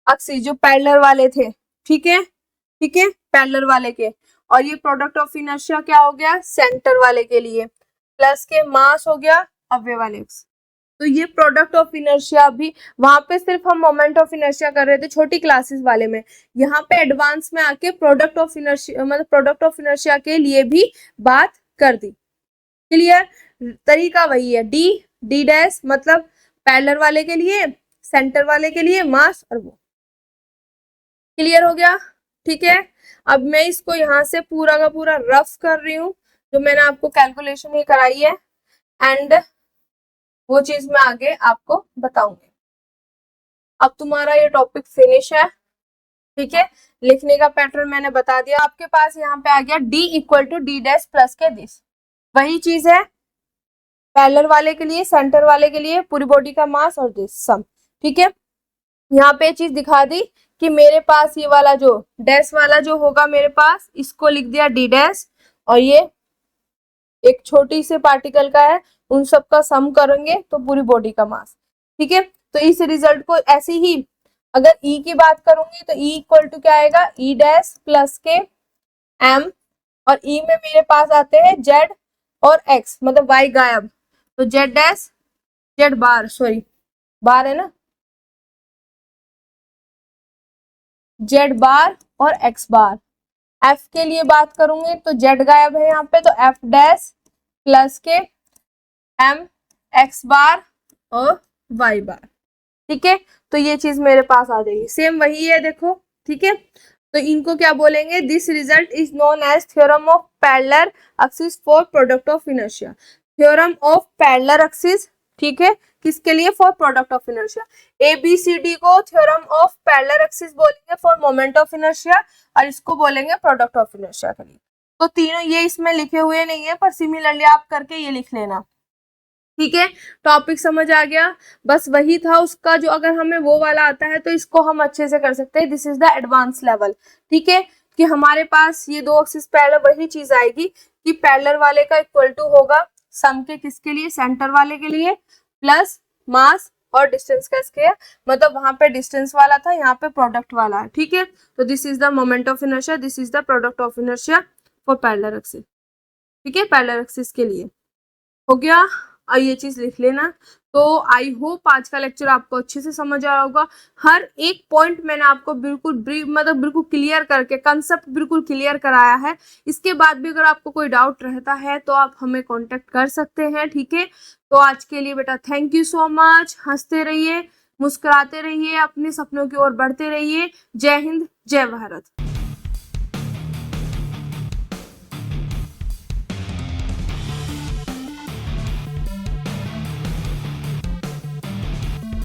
axis जो पैरेलल वाले थे, ठीक है, ठीक है, पैरेलल वाले के, और ये प्रोडक्ट ऑफ इनर्शिया क्या हो गया, सेंटर वाले के लिए, प्लस के मास हो गया अवे वाले, तो ये प्रोडक्ट ऑफ इनर्शिया भी, वहां पे सिर्फ हम मोमेंट ऑफ इनर्शिया कर रहे थे छोटी क्लासेस वाले में, यहाँ पे एडवांस में आके प्रोडक्ट ऑफ इनर्शिया मतलब प्रोडक्ट ऑफ इनर्शिया के लिए भी बात कर दी, क्लियर। तरीका वही है, डी डी डैश मतलब पैरेलल वाले के लिए, सेंटर वाले के लिए मास और वो, क्लियर हो गया, ठीक है। अब मैं इसको यहाँ से पूरा का पूरा रफ कर रही हूँ, जो मैंने आपको कैलकुलेशन ही कराई है, एंड वो चीज मैं आगे आपको बताऊंगी। अब तुम्हारा ये टॉपिक फिनिश है, ठीक है, लिखने का पैटर्न मैंने बता दिया। आपके पास यहाँ पे आ गया d equal to D dash plus के दिस, वही चीज है पैरेलल वाले के लिए, सेंटर वाले के लिए, पूरी बॉडी का मास और दिस सम। ठीक है, यहाँ पे चीज दिखा दी कि मेरे पास ये वाला जो डैश वाला जो होगा मेरे पास, इसको लिख दिया डी डैश, और ये एक छोटी से पार्टिकल का है, उन सब का सम करेंगे तो पूरी बॉडी का मास। ठीक है, तो इस रिजल्ट को ऐसे ही अगर ई की बात करूंगी तो ई इक्वल टू क्या आएगा, ई डैश प्लस के एम, और ई में मेरे पास आते हैं जेड और एक्स, मतलब वाई गायब, तो जेड डैश जेड बार, सॉरी बार है ना, जेड बार और एक्स बार। एफ के लिए बात करूंगी तो जेड गायब है यहाँ पे, तो एफ डैश प्लस के एम एक्स बार और वाई बार। ठीक है, तो ये चीज मेरे पास आ जाएगी, सेम वही है देखो। ठीक है, तो इनको क्या बोलेंगे, this result is known as theorem of parallel axis for product of inertia. Theorem of parallel axis, ठीक है, किसके लिए, for product of inertia. A B C D को थ्योरम ऑफ पैरेलल एक्सिस बोलेंगे फॉर मोमेंट ऑफ इनर्शिया, और इसको बोलेंगे product of inertia के लिए। तो तीनों ये इसमें लिखे हुए नहीं है, पर सिमिलरली आप करके ये लिख लेना। ठीक है, टॉपिक समझ आ गया, बस वही था उसका जो, अगर हमें वो वाला आता है तो इसको हम अच्छे से कर सकते हैं, this is the advance level. ठीक है, कि हमारे पास ये दो एक्सिस पैरेलल, वही चीज आएगी कि पैरेलल वाले का इक्वल टू होगा सम के किसके लिए, सेंटर वाले के लिए, प्लस मास और डिस्टेंस का स्क्वायर, मतलब वहां पे डिस्टेंस वाला था, यहाँ पे प्रोडक्ट वाला है। ठीक है, तो this is the moment of inertia, this is the product of inertia for parallel axis. ठीक है, पैरेलल एक्सिस के लिए हो गया, और ये चीज लिख लेना। तो आई होप आज का लेक्चर आपको अच्छे से समझ आया होगा। हर एक पॉइंट मैंने आपको बिल्कुल ब्रीफ, मतलब बिल्कुल क्लियर करके, कंसेप्ट बिल्कुल क्लियर कराया है। इसके बाद भी अगर आपको कोई डाउट रहता है तो आप हमें कांटेक्ट कर सकते हैं। ठीक है, तो आज के लिए बेटा थैंक यू सो मच, हंसते रहिए, मुस्कुराते रहिए, अपने सपनों की ओर बढ़ते रहिए। जय हिंद, जय भारत।